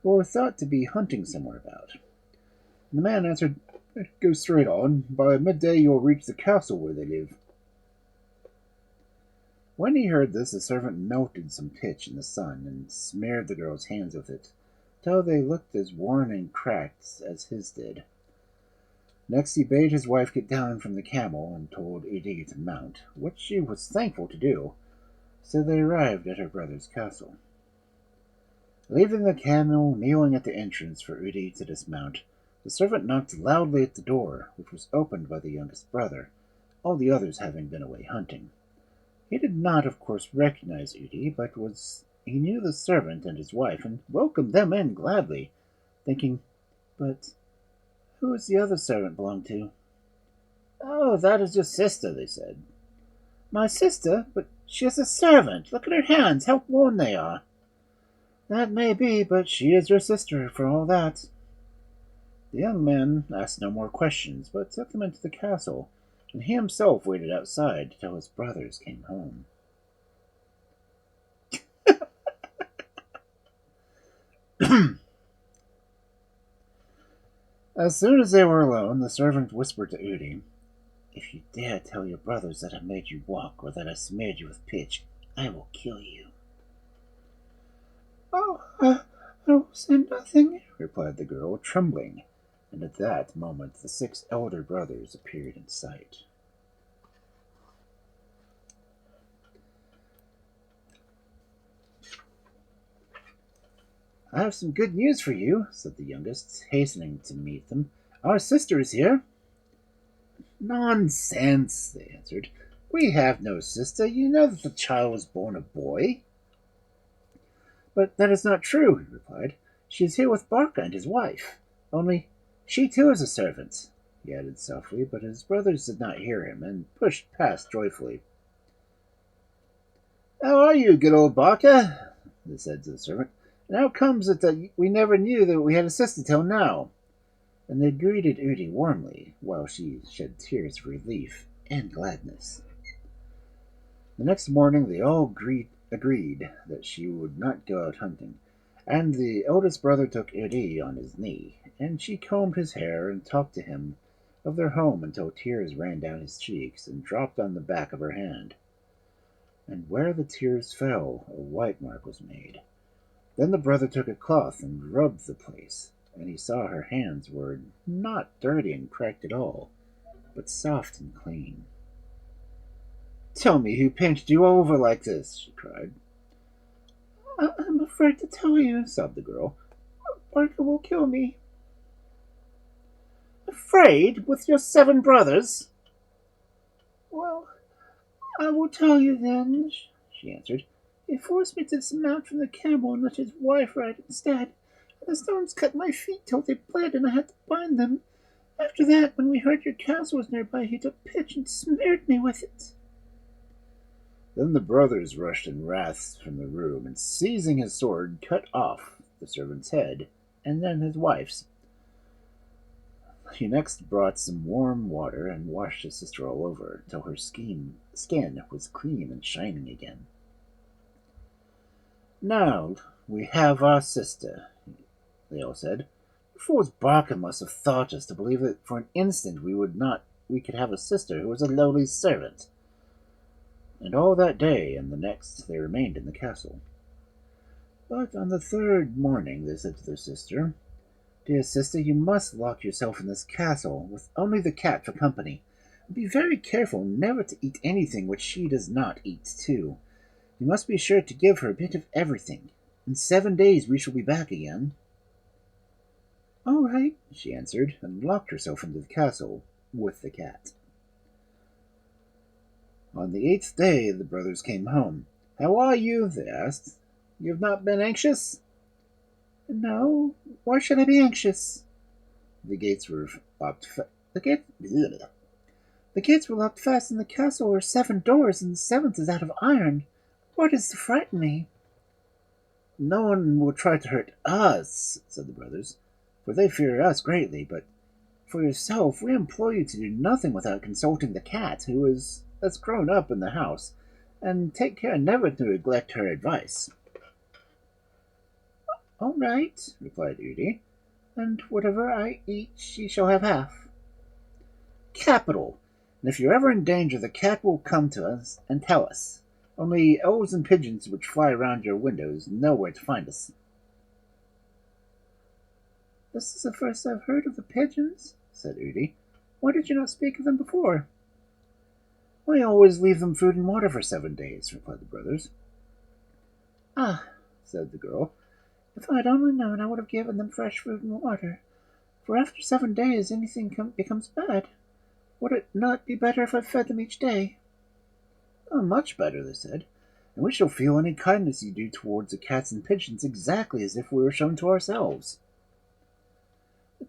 who were thought to be hunting somewhere about. And the man answered, "Go straight on. By midday you will reach the castle where they live." When he heard this, the servant melted some pitch in the sun and smeared the girl's hands with it, till they looked as worn and cracked as his did. Next he bade his wife get down from the camel and told Udea to mount, which she was thankful to do, so they arrived at her brother's castle. Leaving the camel kneeling at the entrance for Udea to dismount, the servant knocked loudly at the door, which was opened by the youngest brother, all the others having been away hunting. He did not, of course, recognize Udea, but he knew the servant and his wife, and welcomed them in gladly, thinking, "But who is the other servant belong to?" "Oh, that is your sister," they said. "My sister? But She is a servant. Look at her hands, how worn they are. That may be, but she is your sister for all that. The young man asked no more questions, but took them into the castle, and he himself waited outside till his brothers came home. As soon as they were alone, the servant whispered to Udea, "If you dare tell your brothers that I made you walk, or that I smeared you with pitch, I will kill you." "Oh, I will say nothing," replied the girl, trembling, and at that moment the 6 elder brothers appeared in sight. "I have some good news for you," said the youngest, hastening to meet them. "Our sister is here." "Nonsense," they answered. "We have no sister. You know that the child was born a boy." "But that is not true," he replied. "She is here with Barca and his wife. Only she too is a servant," he added softly, but his brothers did not hear him, and pushed past joyfully. "How are you, good old Barca?" they said to the servant. "And how comes it that we never knew that we had a sister till now?" And they greeted Udea warmly, while she shed tears of relief and gladness. The next morning they all agreed that she would not go out hunting, and the eldest brother took Udea on his knee, and she combed his hair and talked to him of their home until tears ran down his cheeks and dropped on the back of her hand. And where the tears fell, a white mark was made. Then the brother took a cloth and rubbed the place, and he saw her hands were not dirty and cracked at all, but soft and clean. "Tell me who pinched you over like this," she cried. "I'm afraid to tell you," sobbed the girl. "Barca will kill me." "Afraid? With your 7 brothers?" "Well, I will tell you then," she answered. "He forced me to dismount from the camel and let his wife ride instead. And the stones cut my feet till they bled, and I had to bind them. After that, when we heard your castle was nearby, he took pitch and smeared me with it." Then the brothers rushed in wrath from the room, and seizing his sword, cut off the servant's head, and then his wife's. He next brought some warm water and washed his sister all over, till her skin was clean and shining again. "Now we have our sister," they all said. "The fool's Barca must have thought us to believe that for an instant we could have a sister who was a lowly servant." And all that day and the next they remained in the castle. But on the 3rd morning they said to their sister, "Dear sister, you must lock yourself in this castle, with only the cat for company. And be very careful never to eat anything which she does not eat too. You must be sure to give her a bit of everything. In 7 days we shall be back again." "All right," she answered, and locked herself into the castle with the cat. On the 8th day the brothers came home. "How are you?" they asked. "You have not been anxious?" "No. Why should I be anxious?" The gates were locked. The gates were locked fast in the castle are 7 doors, and the 7th is out of iron. What is to frighten me?" "No one will try to hurt us," said the brothers, "for they fear us greatly. But for yourself, we implore you to do nothing without consulting the cat, who has grown up in the house, and take care never to neglect her advice." "All right," replied Udea, "and whatever I eat she shall have half." "Capital! And if you're ever in danger, the cat will come to us and tell us. Only owls and pigeons which fly around your windows know where to find us." "This is the first I've heard of the pigeons," said Udea. "Why did you not speak of them before?" "We always leave them food and water for 7 days," replied the brothers. "Ah," said the girl, "if I had only known, I would have given them fresh food and water. For after 7 days anything becomes bad. Would it not be better if I fed them each day?" "Oh, much better," they said, "and we shall feel any kindness you do towards the cats and pigeons exactly as if we were shown to ourselves."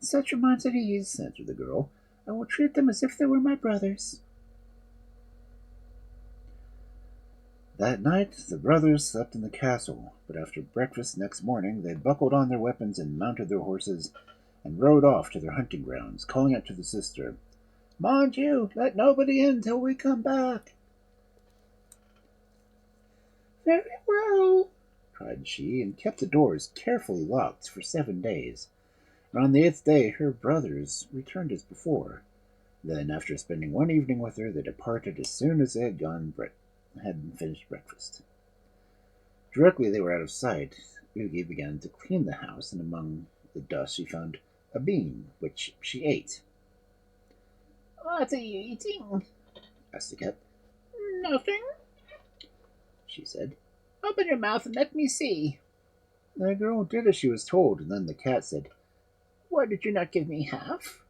"Set your minds at ease," answered the girl. "I will treat them as if they were my brothers." That night the brothers slept in the castle, but after breakfast next morning they buckled on their weapons and mounted their horses and rode off to their hunting grounds, calling out to the sister, "Mind you, let nobody in till we come back." "Very well," cried she, and kept the doors carefully locked for 7 days. And on the 8th day her brothers returned as before. Then, after spending one evening with her, they departed as soon as they had finished breakfast. Directly they were out of sight, Udea began to clean the house, and among the dust she found a bean, which she ate. "What are you eating?" asked the cat. "Nothing," she said. "Open your mouth and let me see." The girl did as she was told, and then the cat said, "Why did you not give me half?"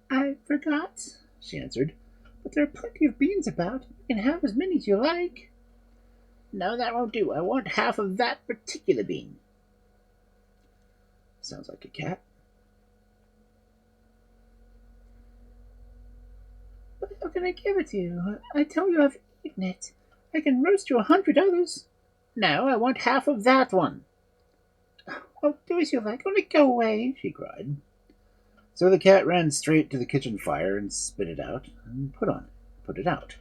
"I forgot," she answered, "but there are plenty of beans about. You can have as many as you like." "No, that won't do. I want half of that particular bean." Sounds like a cat. "But how can I give it to you? I tell you I've eaten it. I can roast you 100 others." "No, I want half of that one." "Oh, do as you like, only go away," she cried. So the cat ran straight to the kitchen fire and spit it out and put it out.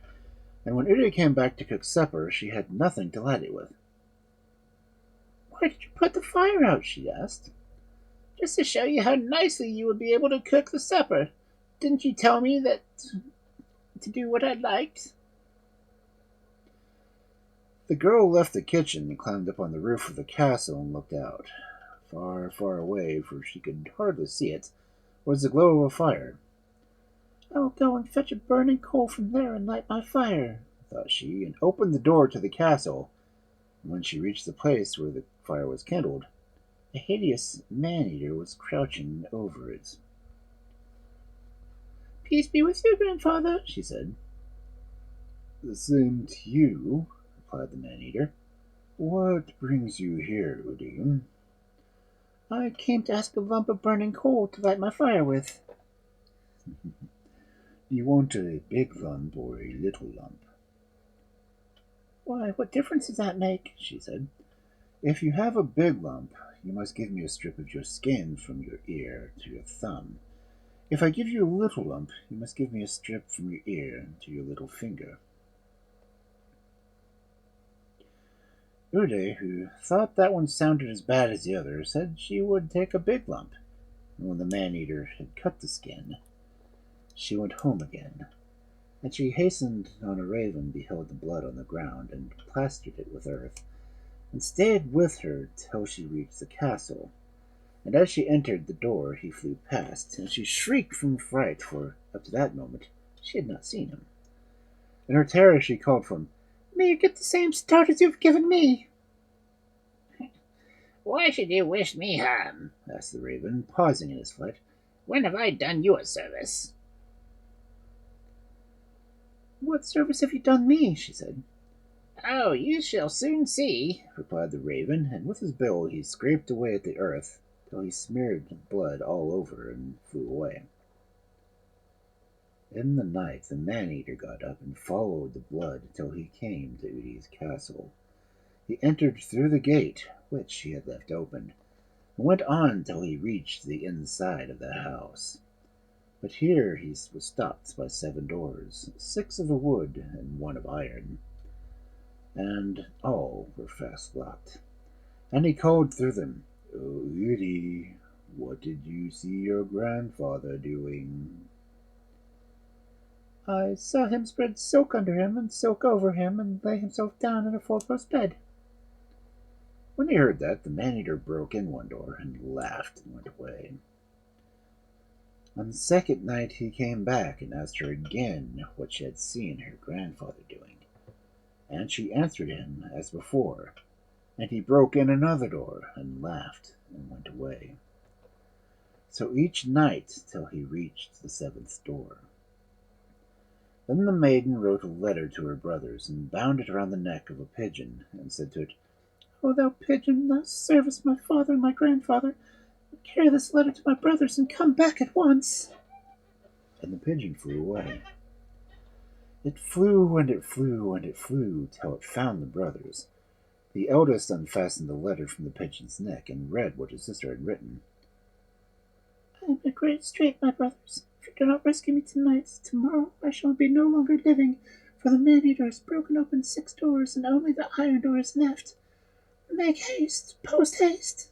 And when Udea came back to cook supper, she had nothing to light it with. "Why did you put the fire out?" she asked. "Just to show you how nicely you would be able to cook the supper. Didn't you tell me that to do what I liked?" The girl left the kitchen and climbed up on the roof of the castle and looked out. Far, far away, for she could hardly see it, was the glow of a fire. "I'll go and fetch a burning coal from there and light my fire," thought she, and opened the door to the castle. And when she reached the place where the fire was kindled, a hideous man-eater was crouching over it. "Peace be with you, grandfather," she said. "The same to you," replied the man-eater. "What brings you here, Udea?" "I came to ask a lump of burning coal to light my fire with." "Do you want a big lump or a little lump?" "Why, what difference does that make?" she said. "If you have a big lump, you must give me a strip of your skin from your ear to your thumb. If I give you a little lump, you must give me a strip from your ear to your little finger." Udea, who thought that one sounded as bad as the other, said she would take a big lump, and when the man-eater had cut the skin, she went home again, and she hastened on a raven beheld the blood on the ground, and plastered it with earth, and stayed with her till she reached the castle. And as she entered the door he flew past, and she shrieked from fright, for up to that moment she had not seen him. In her terror she called for him. "May you get the same start as you've given me." "Why should you wish me harm?" asked the raven, pausing in his flight. "When have I done you a service?" "What service have you done me?" she said. "Oh, you shall soon see," replied the raven, and with his bill he scraped away at the earth till he smeared blood all over and flew away. In the night the man-eater got up and followed the blood till he came to Udea's castle. He entered through the gate, which he had left open, and went on till he reached the inside of the house. But here he was stopped by 7 doors, 6 of wood and 1 of iron, and all were fast locked. And he called through them, "Oh, Udea, what did you see your grandfather doing?" "I saw him spread silk under him and silk over him, and lay himself down in a 4-post bed." When he heard that, the man-eater broke in one door and laughed and went away. On the 2nd night he came back and asked her again what she had seen her grandfather doing, and she answered him as before, and he broke in another door and laughed and went away. So each night till he reached the 7th door. Then the maiden wrote a letter to her brothers and bound it around the neck of a pigeon and said to it, "O thou pigeon, thou servest my father and my grandfather. Carry this letter to my brothers and come back at once." And the pigeon flew away. It flew and it flew and it flew till it found the brothers. The eldest unfastened the letter from the pigeon's neck and read what his sister had written. I am in a great strait, my brothers. If you do not rescue me tonight, tomorrow I shall be no longer living, for the man-eater has broken open 6 doors, and only the iron door is left. Make haste, post haste.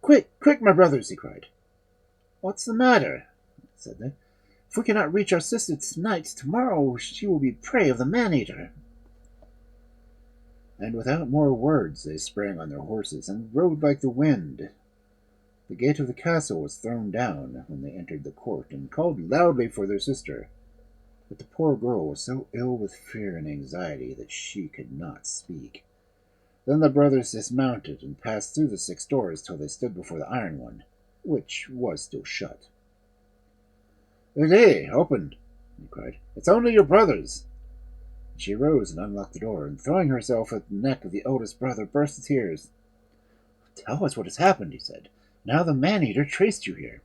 Quick, quick, my brothers, he cried. What's the matter? Said they. If we cannot reach our sister tonight, tomorrow she will be prey of the man-eater. And without more words they sprang on their horses and rode like the wind. The gate of the castle was thrown down when they entered the court and called loudly for their sister. But the poor girl was so ill with fear and anxiety that she could not speak. Then the brothers dismounted and passed through the 6 doors till they stood before the iron one, which was still shut. "Udea, open!" he cried. "It's only your brothers!" She rose and unlocked the door, and throwing herself at the neck of the eldest brother, burst into tears. "Tell us what has happened," he said. "Now the man-eater traced you here."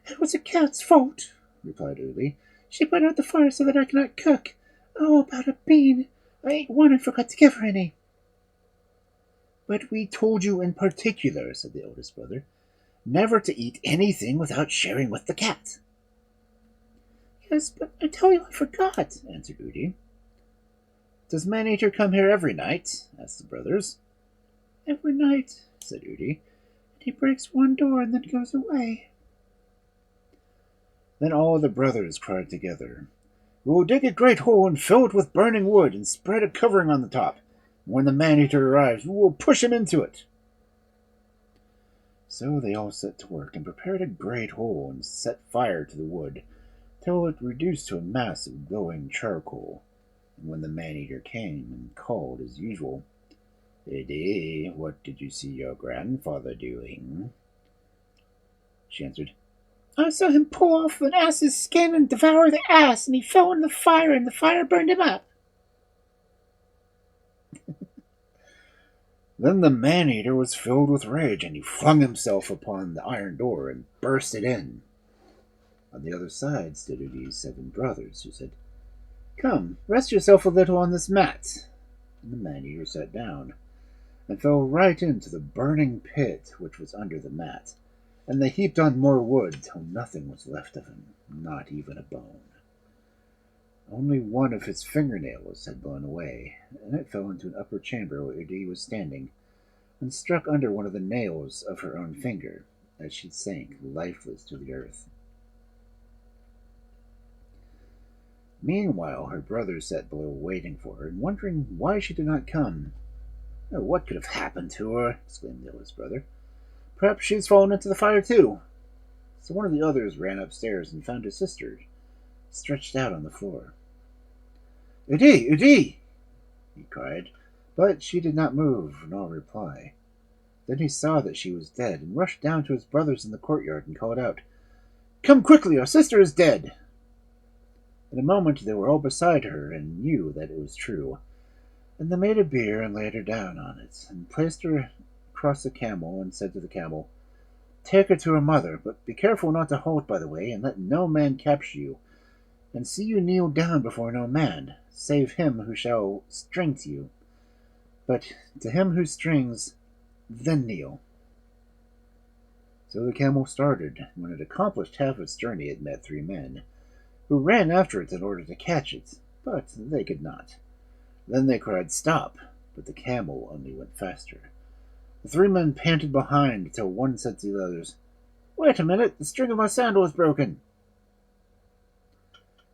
"It was a cat's fault," replied Udea. "She put out the fire so that I cannot cook. Oh, about a bean! I ate one and forgot to give her any." "But we told you in particular," said the eldest brother, "never to eat anything without sharing with the cat." "Yes, but I tell you I forgot," answered Udea. "Does man-eater come here every night?" asked the brothers. "Every night," said Udea. "And he breaks one door and then goes away." Then all the brothers cried together, "We will dig a great hole and fill it with burning wood and spread a covering on the top. When the man-eater arrives, we will push him into it." So they all set to work and prepared a great hole and set fire to the wood till it reduced to a mass of glowing charcoal. And when the man-eater came and called as usual, "Udea, what did you see your grandfather doing?" she answered, "I saw him pull off an ass's skin and devour the ass, and he fell in the fire, and the fire burned him up." Then the man-eater was filled with rage, and he flung himself upon the iron door and burst it in. On the other side stood Udea's 7 brothers, who said, "Come, rest yourself a little on this mat." And the man-eater sat down, and fell right into the burning pit which was under the mat, and they heaped on more wood till nothing was left of him, not even a bone. Only one of his fingernails had blown away, and it fell into an upper chamber where Udea was standing, and struck under one of the nails of her own finger, as she sank lifeless to the earth. Meanwhile her brothers sat below waiting for her, and wondering why she did not come. "Oh, what could have happened to her?" exclaimed the eldest brother. "Perhaps she has fallen into the fire too." So one of the others ran upstairs and found his sister stretched out on the floor. "Udea, Udea!" he cried, but she did not move nor reply. Then he saw that she was dead, and rushed down to his brothers in the courtyard and called out, "Come quickly, our sister is dead!" In a moment they were all beside her and knew that it was true, and they made a bier and laid her down on it, and placed her across a camel, and said to the camel, "Take her to her mother, but be careful not to halt by the way, and let no man capture you, and see you kneel down before no man, save him who shall string to you. But to him who strings, then kneel." So the camel started. When it had accomplished half its journey, it met 3 men, who ran after it in order to catch it, but they could not. Then they cried, "Stop!" but the camel only went faster. The 3 men panted behind till one said to the others, "Wait a minute, the string of my sandal is broken."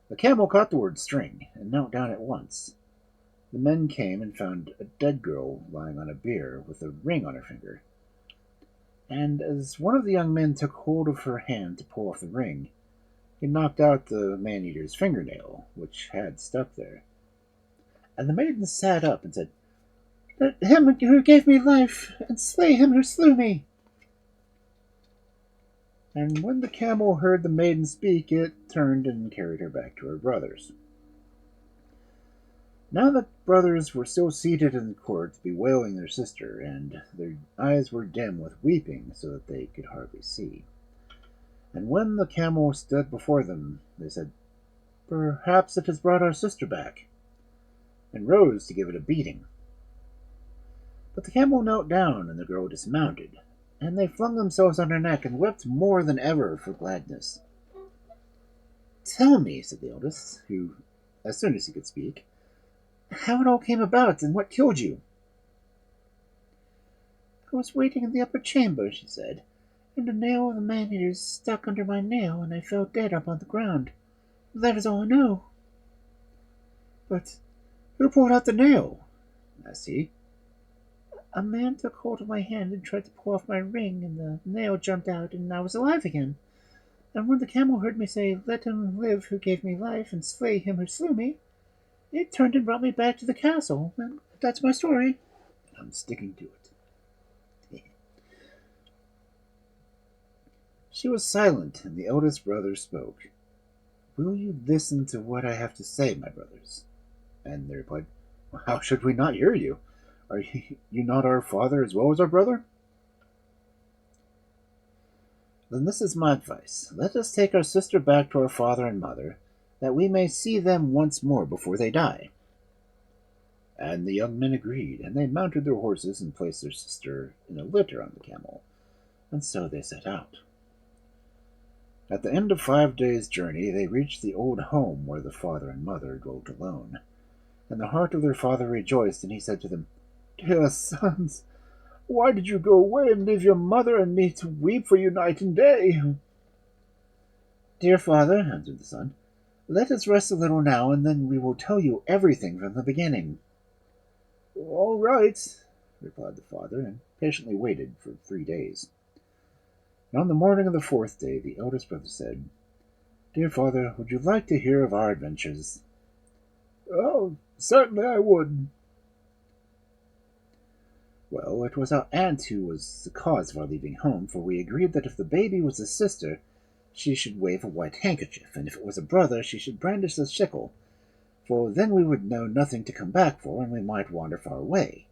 The camel caught the word string and knelt down at once. The men came and found a dead girl lying on a bier with a ring on her finger. And as one of the young men took hold of her hand to pull off the ring, he knocked out the man-eater's fingernail, which had stuck there. And the maiden sat up and said, "Let him who gave me life, and slay him who slew me." And when the camel heard the maiden speak, it turned and carried her back to her brothers. Now the brothers were still seated in the court, bewailing their sister, and their eyes were dim with weeping, so that they could hardly see. And when the camel stood before them, they said, Perhaps it has brought our sister back," and rose to give it a beating. But the camel knelt down, and the girl dismounted, and they flung themselves on her neck and wept more than ever for gladness. "Tell me," said the eldest, who, as soon as he could speak, "how it all came about, and what killed you." "I was waiting in the upper chamber," she said, "and a nail of the man-eaters stuck under my nail, and I fell dead upon the ground. That is all I know." "But who pulled out the nail?" asked he. "A man took hold of my hand and tried to pull off my ring, and the nail jumped out, and I was alive again. And when the camel heard me say, 'Let him live who gave me life, and slay him who slew me,' it turned and brought me back to the castle. And that's my story." "I'm sticking to it." She was silent, and the eldest brother spoke. "Will you listen to what I have to say, my brothers?" And they replied, "Well, how should we not hear you? Are you not our father as well as our brother?" "Then this is my advice. Let us take our sister back to our father and mother, that we may see them once more before they die." And the young men agreed, and they mounted their horses and placed their sister in a litter on the camel, and so they set out. At the end of 5 days' journey they reached the old home where the father and mother dwelt alone. And the heart of their father rejoiced, and he said to them, "Dear sons, why did you go away and leave your mother and me to weep for you night and day?" "Dear father," answered the son, "let us rest a little now, and then we will tell you everything from the beginning." "All right," replied the father, and patiently waited for 3 days. And on the morning of the 4th day, the eldest brother said, "Dear father, would you like to hear of our adventures?" "Oh, certainly I would." "Well, it was our aunt who was the cause of our leaving home, for we agreed that if the baby was a sister, she should wave a white handkerchief, and if it was a brother, she should brandish the sickle, for then we would know nothing to come back for, and we might wander far away.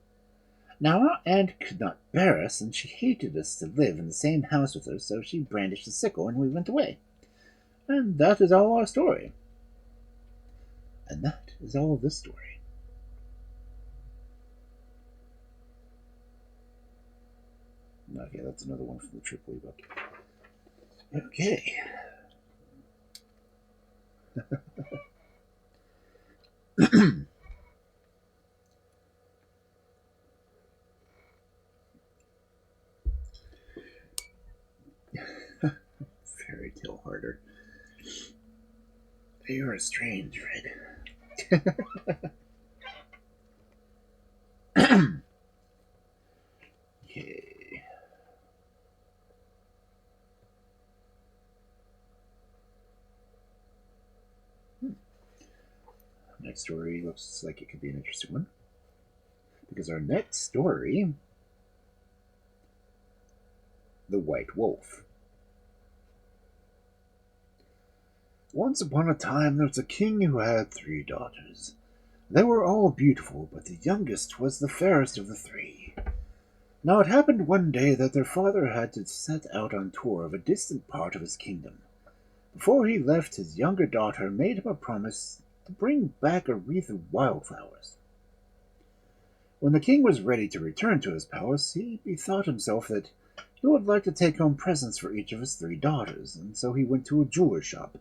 Now our aunt could not bear us, and she hated us to live in the same house with her, so she brandished the sickle, and we went away. And that is all our story." And that is all of this story. Okay, that's another one from the Tripoli book. Okay. Fairy tale harder. You are strange, Red. Okay. Next story looks like it could be an interesting one. Because our next story, The White Wolf. Once upon a time there was a king who had 3 daughters. They were all beautiful, but the youngest was the fairest of the 3. Now it happened one day that their father had to set out on tour of a distant part of his kingdom. Before he left, his younger daughter made him a promise to bring back a wreath of wildflowers. When the king was ready to return to his palace, he bethought himself that he would like to take home presents for each of his 3 daughters, and so he went to a jeweler's shop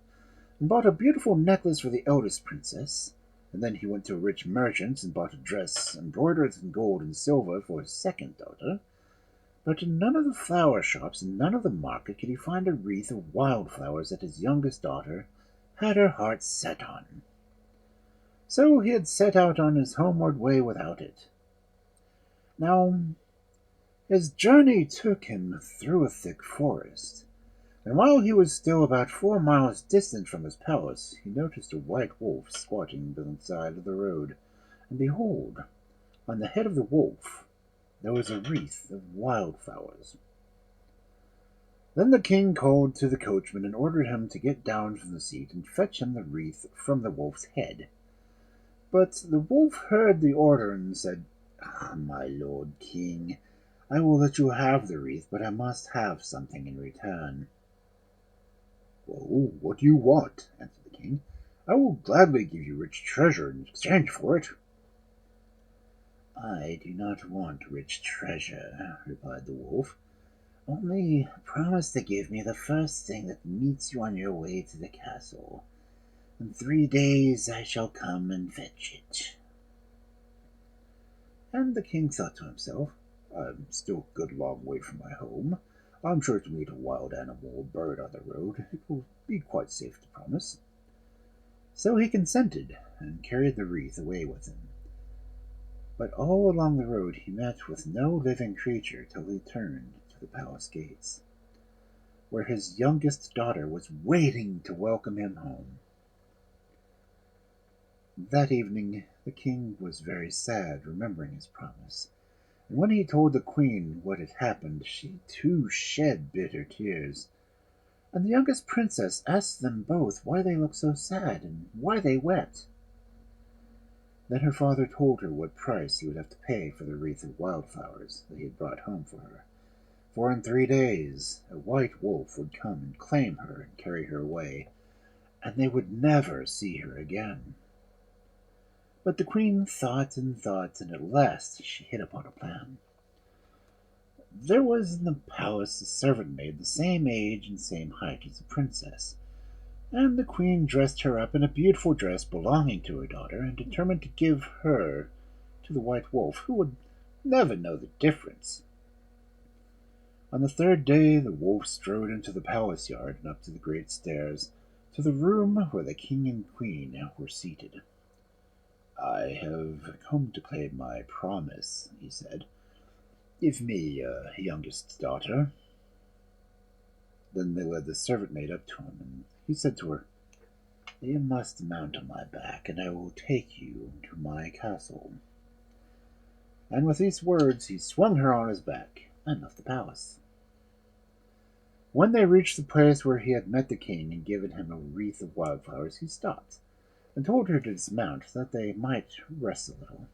and bought a beautiful necklace for the eldest princess, and then he went to a rich merchant and bought a dress embroidered in gold and silver for his second daughter. But in none of the flower shops and none of the market could he find a wreath of wildflowers that his youngest daughter had her heart set on. So he had set out on his homeward way without it. Now, his journey took him through a thick forest, and while he was still about 4 miles distant from his palace, he noticed a white wolf squatting by the side of the road, and behold, on the head of the wolf there was a wreath of wildflowers. Then the king called to the coachman and ordered him to get down from the seat and fetch him the wreath from the wolf's head. But the wolf heard the order and said, "My lord king, I will let you have the wreath, but I must have something in return." "Well, what do you want?" answered the king. I will gladly give you rich treasure in exchange for it. I do not want rich treasure, replied the wolf. Only promise to give me the first thing that meets you on your way to the castle. In 3 days I shall come and fetch it. And the king thought to himself, I'm still a good long way from my home. I'm sure to meet a wild animal or bird on the road. It will be quite safe to promise. So he consented, and carried the wreath away with him. But all along the road he met with no living creature till he turned to the palace gates, where his youngest daughter was waiting to welcome him home. That evening the king was very sad, remembering his promise, and when he told the queen what had happened, she too shed bitter tears. And the youngest princess asked them both why they looked so sad and why they wept. Then her father told her what price he would have to pay for the wreath of wildflowers that he had brought home for her, for in 3 days a white wolf would come and claim her and carry her away, and they would never see her again. But the queen thought, and at last she hit upon a plan. There was in the palace a servant maid the same age and same height as the princess, and the queen dressed her up in a beautiful dress belonging to her daughter, and determined to give her to the white wolf, who would never know the difference. On the 3rd day the wolf strode into the palace yard and up to the great stairs, to the room where the king and queen were seated. I have come to claim my promise, he said. Give me your youngest daughter. Then they led the servant maid up to him, and he said to her, You must mount on my back, and I will take you to my castle. And with these words he swung her on his back and left the palace. When they reached the place where he had met the king and given him a wreath of wildflowers, he stopped and told her to dismount, that they might rest a little.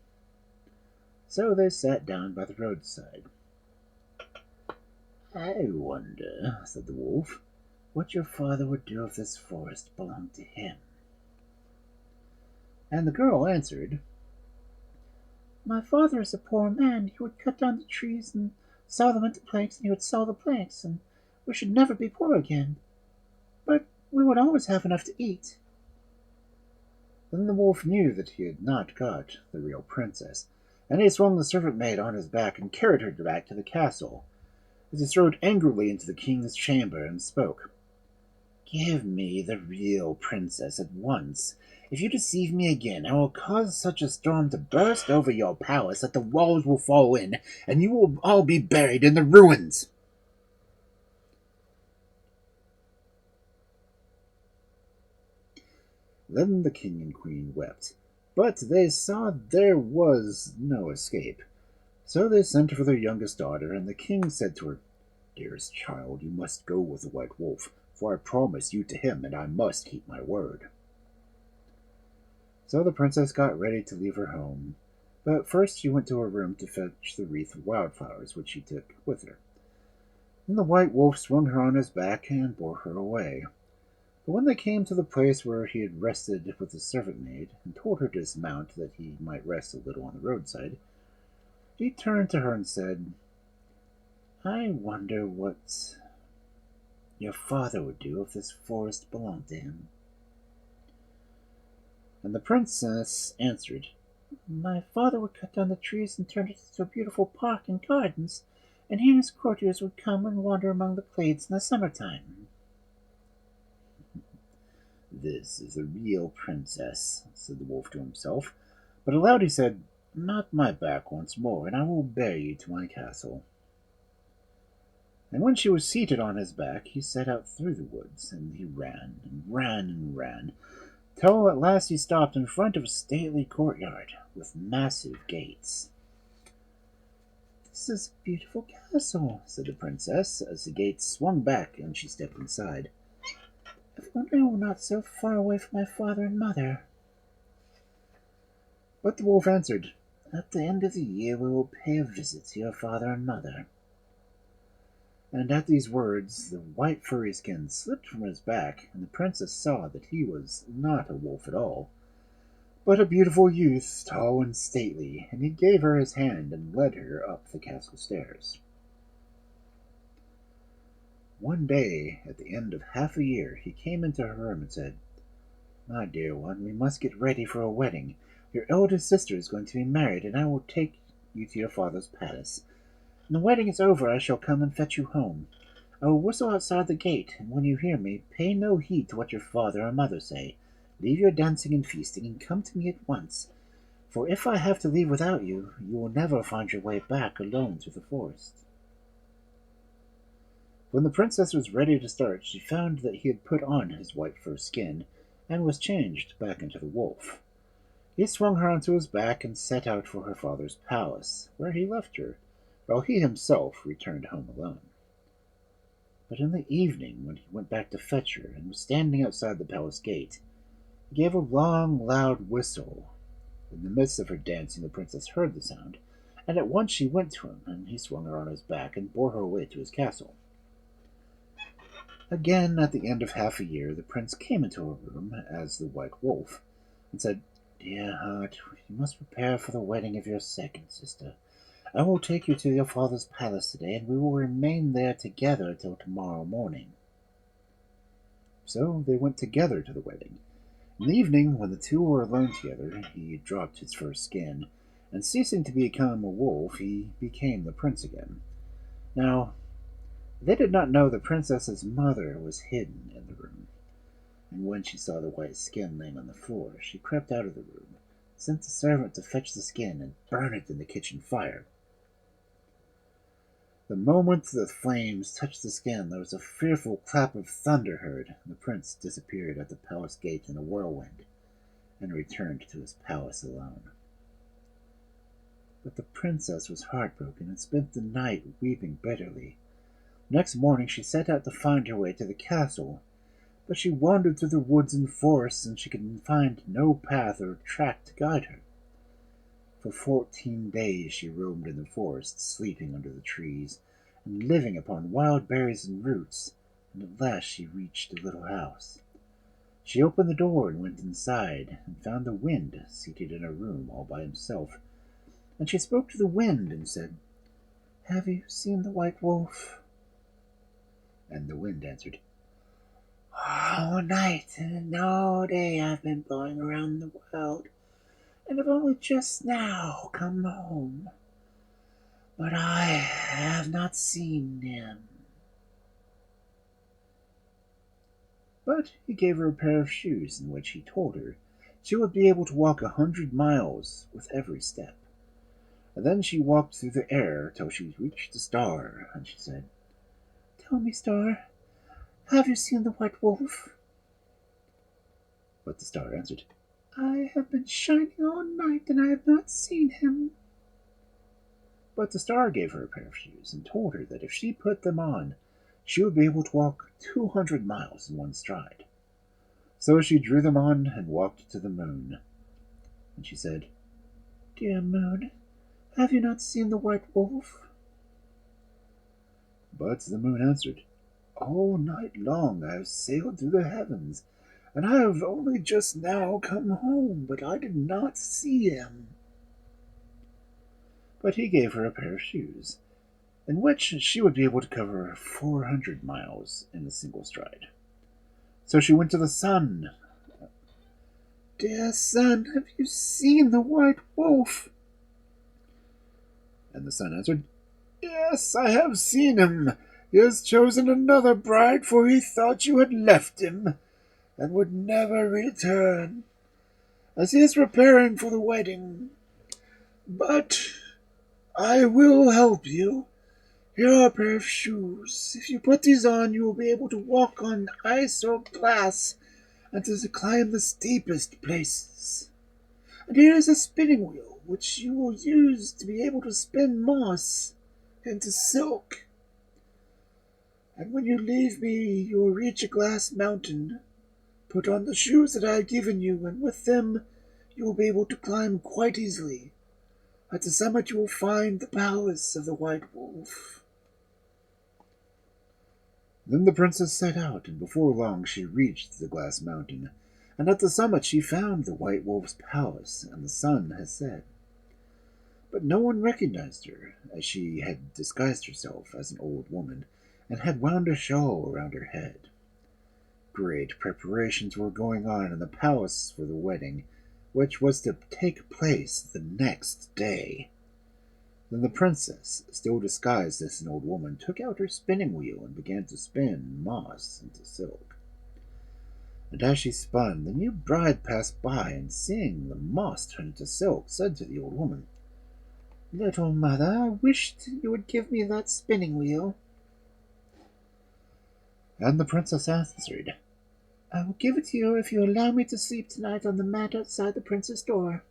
So they sat down by the roadside. I wonder, said the wolf, what your father would do if this forest belonged to him. And the girl answered, My father is a poor man. He would cut down the trees and saw them into planks, and he would sell the planks, and we should never be poor again. But we would always have enough to eat. Then the wolf knew that he had not got the real princess, and he swung the servant maid on his back and carried her back to the castle, as he strode angrily into the king's chamber and spoke. Give me the real princess at once. If you deceive me again, I will cause such a storm to burst over your palace that the walls will fall in, and you will all be buried in the ruins. Then the king and queen wept, but they saw there was no escape. So they sent for their youngest daughter, and the king said to her, Dearest child, you must go with the white wolf, for I promised you to him, and I must keep my word. So the princess got ready to leave her home, but first she went to her room to fetch the wreath of wildflowers, which she took with her. Then the white wolf swung her on his back and bore her away. But when they came to the place where he had rested with the servant maid, and told her to dismount that he might rest a little on the roadside, he turned to her and said, I wonder what your father would do if this forest belonged to him. And the princess answered, My father would cut down the trees and turn it into a beautiful park and gardens, and he and his courtiers would come and wander among the glades in the summertime. This is the real princess, said the wolf to himself, but aloud he said, Mount my back once more, and I will bear you to my castle. And when she was seated on his back, he set out through the woods, and he ran and ran and ran, till at last he stopped in front of a stately courtyard with massive gates. This is a beautiful castle, said the princess, as the gates swung back and she stepped inside. If only I were not so far away from my father and mother. But the wolf answered, At the end of the year we will pay a visit to your father and mother. And at these words, the white furry skin slipped from his back, and the princess saw that he was not a wolf at all, but a beautiful youth, tall and stately, and he gave her his hand and led her up the castle stairs. One day, at the end of half a year, he came into her room and said, "My dear one, we must get ready for a wedding. Your eldest sister is going to be married, and I will take you to your father's palace. When the wedding is over, I shall come and fetch you home. I will whistle outside the gate, and when you hear me, pay no heed to what your father or mother say. Leave your dancing and feasting, and come to me at once. For if I have to leave without you, you will never find your way back alone through the forest." When the princess was ready to start, she found that he had put on his white fur skin, and was changed back into the wolf. He swung her onto his back and set out for her father's palace, where he left her, while he himself returned home alone. But in the evening, when he went back to fetch her, and was standing outside the palace gate, he gave a long, loud whistle. In the midst of her dancing, the princess heard the sound, and at once she went to him, and he swung her on his back and bore her away to his castle. Again, at the end of half a year, the prince came into her room as the white wolf, and said, "Dear heart, you must prepare for the wedding of your second sister. I will take you to your father's palace today, and we will remain there together till tomorrow morning." So they went together to the wedding. In the evening, when the two were alone together, he dropped his fur skin, and ceasing to become a wolf, he became the prince again. Now, they did not know the princess's mother was hidden in the room, and when she saw the white skin laying on the floor, she crept out of the room, sent the servant to fetch the skin and burn it in the kitchen fire. The moment the flames touched the skin, there was a fearful clap of thunder heard, and the prince disappeared at the palace gate in a whirlwind, and returned to his palace alone. But the princess was heartbroken, and spent the night weeping bitterly. Next morning she set out to find her way to the castle, but she wandered through the woods and forests, and she could find no path or track to guide her. For 14 days she roamed in the forest, sleeping under the trees, and living upon wild berries and roots, and at last she reached a little house. She opened the door and went inside, and found the wind seated in a room all by himself. And she spoke to the wind and said, "Have you seen the white wolf?" And the wind answered, "All night and all day I've been blowing around the world, and have only just now come home. But I have not seen him." But he gave her a pair of shoes in which he told her she would be able to walk 100 miles with every step. And then she walked through the air till she reached a star, and she said, "Tell me, star, have you seen the white wolf?" But the star answered, "I have been shining all night, and I have not seen him." But the star gave her a pair of shoes, and told her that if she put them on, she would be able to walk 200 miles in one stride. So she drew them on and walked to the moon. And she said, "Dear moon, have you not seen the white wolf?" But the moon answered, "All night long I have sailed through the heavens, and I have only just now come home, but I did not see him." But he gave her a pair of shoes, in which she would be able to cover 400 miles in a single stride. So she went to the sun. "Dear sun, have you seen the white wolf?" And the sun answered, "Yes, I have seen him. He has chosen another bride, for he thought you had left him, and would never return, as he is preparing for the wedding. But I will help you. Here are a pair of shoes. If you put these on, you will be able to walk on ice or glass, and to climb the steepest places. And here is a spinning wheel, which you will use to be able to spin moss into silk. And when you leave me, you will reach a glass mountain. Put on the shoes that I have given you, and with them you will be able to climb quite easily. At the summit you will find the palace of the white wolf." Then the princess set out, and before long she reached the glass mountain, and at the summit she found the White Wolf's palace, and the sun had set. But no one recognized her, as she had disguised herself as an old woman, and had wound a shawl around her head. Great preparations were going on in the palace for the wedding, which was to take place the next day. Then the princess, still disguised as an old woman, took out her spinning wheel and began to spin moss into silk. And as she spun, the new bride passed by, and seeing the moss turn into silk, said to the old woman, "Little mother, I wished you would give me that spinning wheel." And the princess answered, "I will give it to you if you allow me to sleep tonight on the mat outside the prince's door."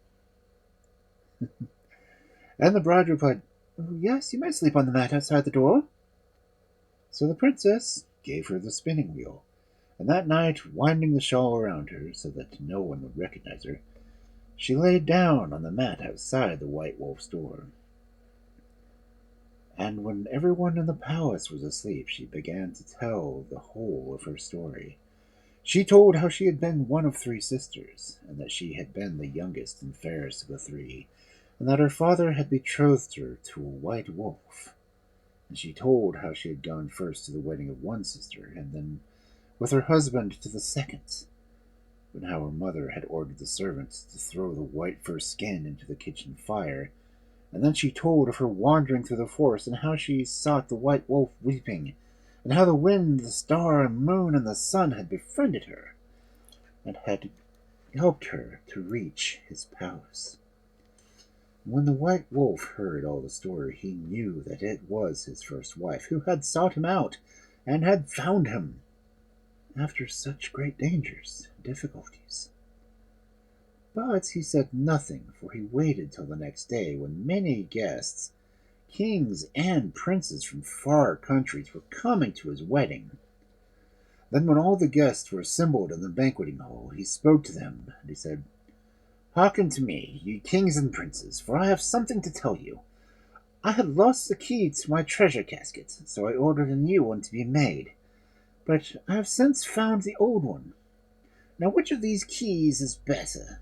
And the bride replied, "Oh, yes, you may sleep on the mat outside the door." So the princess gave her the spinning wheel, and that night, winding the shawl around her so that no one would recognize her, she lay down on the mat outside the White Wolf's door. And when everyone in the palace was asleep, she began to tell the whole of her story. She told how she had been one of 3 sisters, and that she had been the youngest and fairest of the 3, and that her father had betrothed her to a white wolf. And she told how she had gone first to the wedding of one sister, and then with her husband to the second, but how her mother had ordered the servants to throw the white fur skin into the kitchen fire. And then she told of her wandering through the forest, and how she sought the white wolf weeping, and how the wind, the star and moon, and the sun had befriended her, and had helped her to reach his palace. When the white wolf heard all the story, he knew that it was his first wife, who had sought him out, and had found him, after such great dangers and difficulties. But he said nothing, for he waited till the next day, when many guests, kings and princes from far countries, were coming to his wedding. Then when all the guests were assembled in the banqueting hall, he spoke to them, and he said, "Hearken to me, you kings and princes, for I have something to tell you. I had lost the key to my treasure casket, so I ordered a new one to be made. But I have since found the old one. Now which of these keys is better?"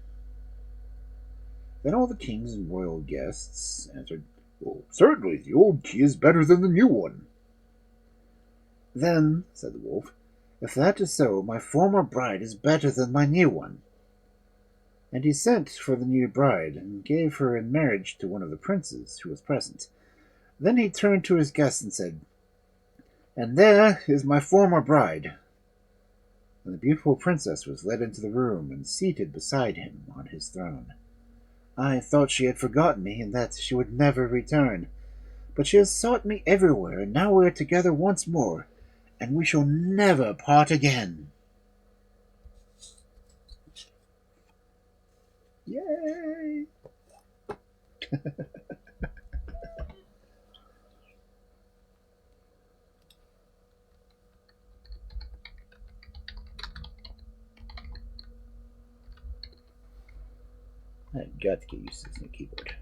Then all the kings and royal guests answered, "Well, certainly the old key is better than the new one." "Then," said the wolf, "if that is so, my former bride is better than my new one." And he sent for the new bride, and gave her in marriage to one of the princes who was present. Then he turned to his guests and said, "And there is my former bride." And the beautiful princess was led into the room and seated beside him on his throne. "I thought she had forgotten me, and that she would never return. But she has sought me everywhere, and now we are together once more, and we shall never part again." Yay! I've got to get used to this new keyboard.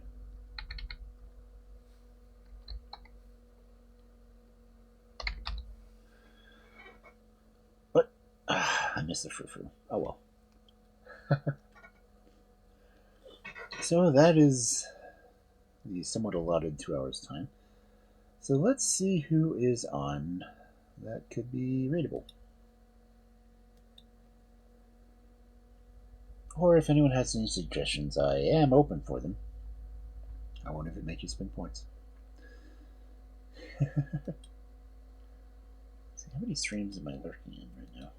But I missed the frou-frou. Oh well. So that is the somewhat allotted 2 hours time. So let's see who is on that could be readable. Or if anyone has any suggestions, I am open for them. I wonder if it makes you spend points. Let's see, how many streams am I lurking in right now?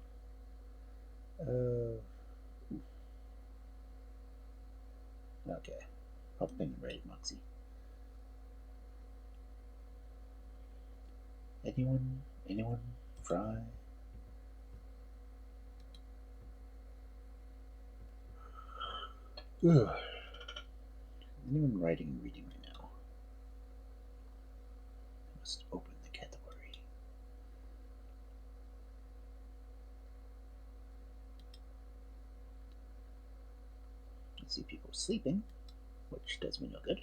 Okay. Helping right, Moxie. Anyone? Anyone? Fry? Ugh. Anyone writing and reading right now? I must open the category. I see people sleeping, which does me no good.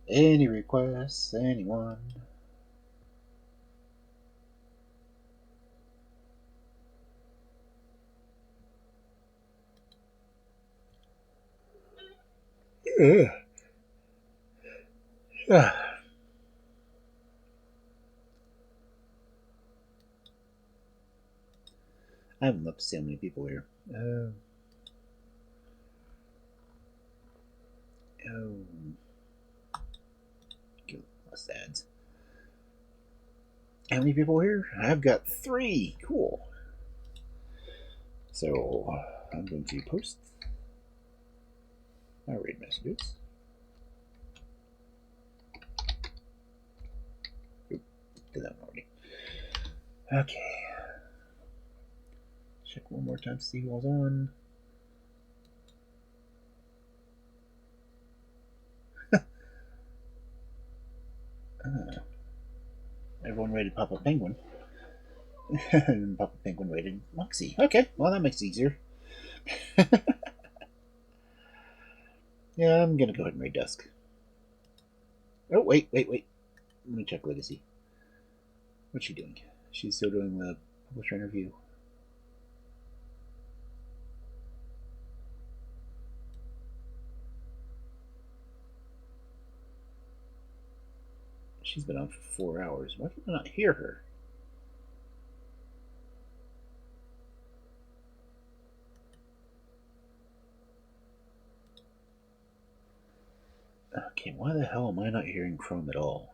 Any requests? Anyone? Yeah. I haven't looked to see how many people here. Get less ads. How many people here? I've got 3. Cool. So I'm going to post my read messages. Oop, did that one already. Okay. Check one more time to see who was on. Everyone rated Papa Penguin. And Papa Penguin rated Moxie. Okay, well that makes it easier. Yeah, I'm gonna go ahead and raid Dusk. Oh, wait. Let me check Legacy. What's she doing? She's still doing the publisher interview. She's been on for 4 hours. Why can I not hear her? Okay, why the hell am I not hearing Chrome at all?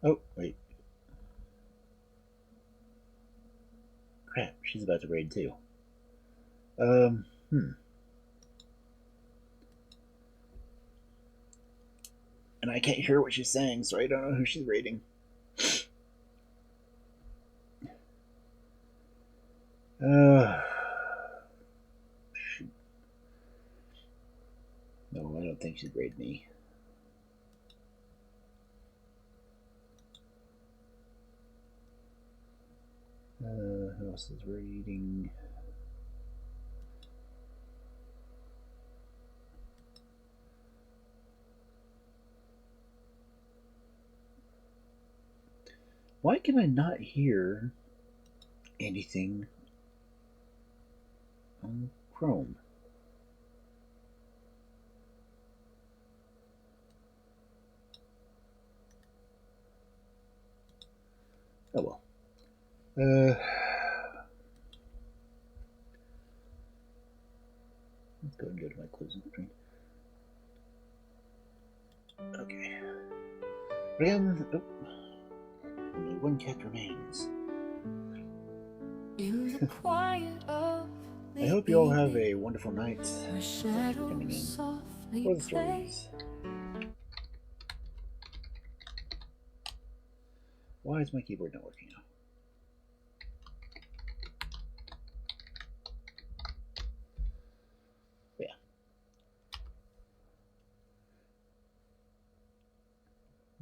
Oh, wait. Crap, she's about to raid too. And I can't hear what she's saying, so I don't know who she's raiding. Shoot. No, I don't think she'd raid me. Who else is raiding? Why can I not hear anything on Chrome? Oh well. Let's go and go to my closing screen. Okay. Again, only one cat remains. In the quiet of I hope you all have a wonderful night. the Coming in softly for the play. stories. Why is my keyboard not working now? Yeah.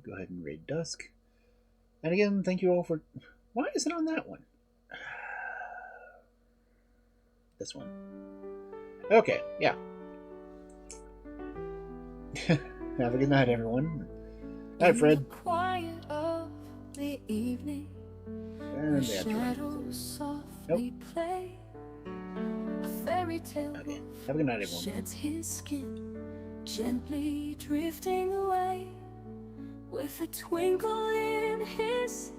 Go ahead and raid Dusk. And again, thank you all for... Why is it on that one? This one. Okay, yeah. Have a good night, everyone. Night, Fred. In the quiet of the evening, And the the outro. shadows softly play. A fairy tale Okay. Have a good night, everyone. sheds his skin, gently drifting away, with a twinkle in his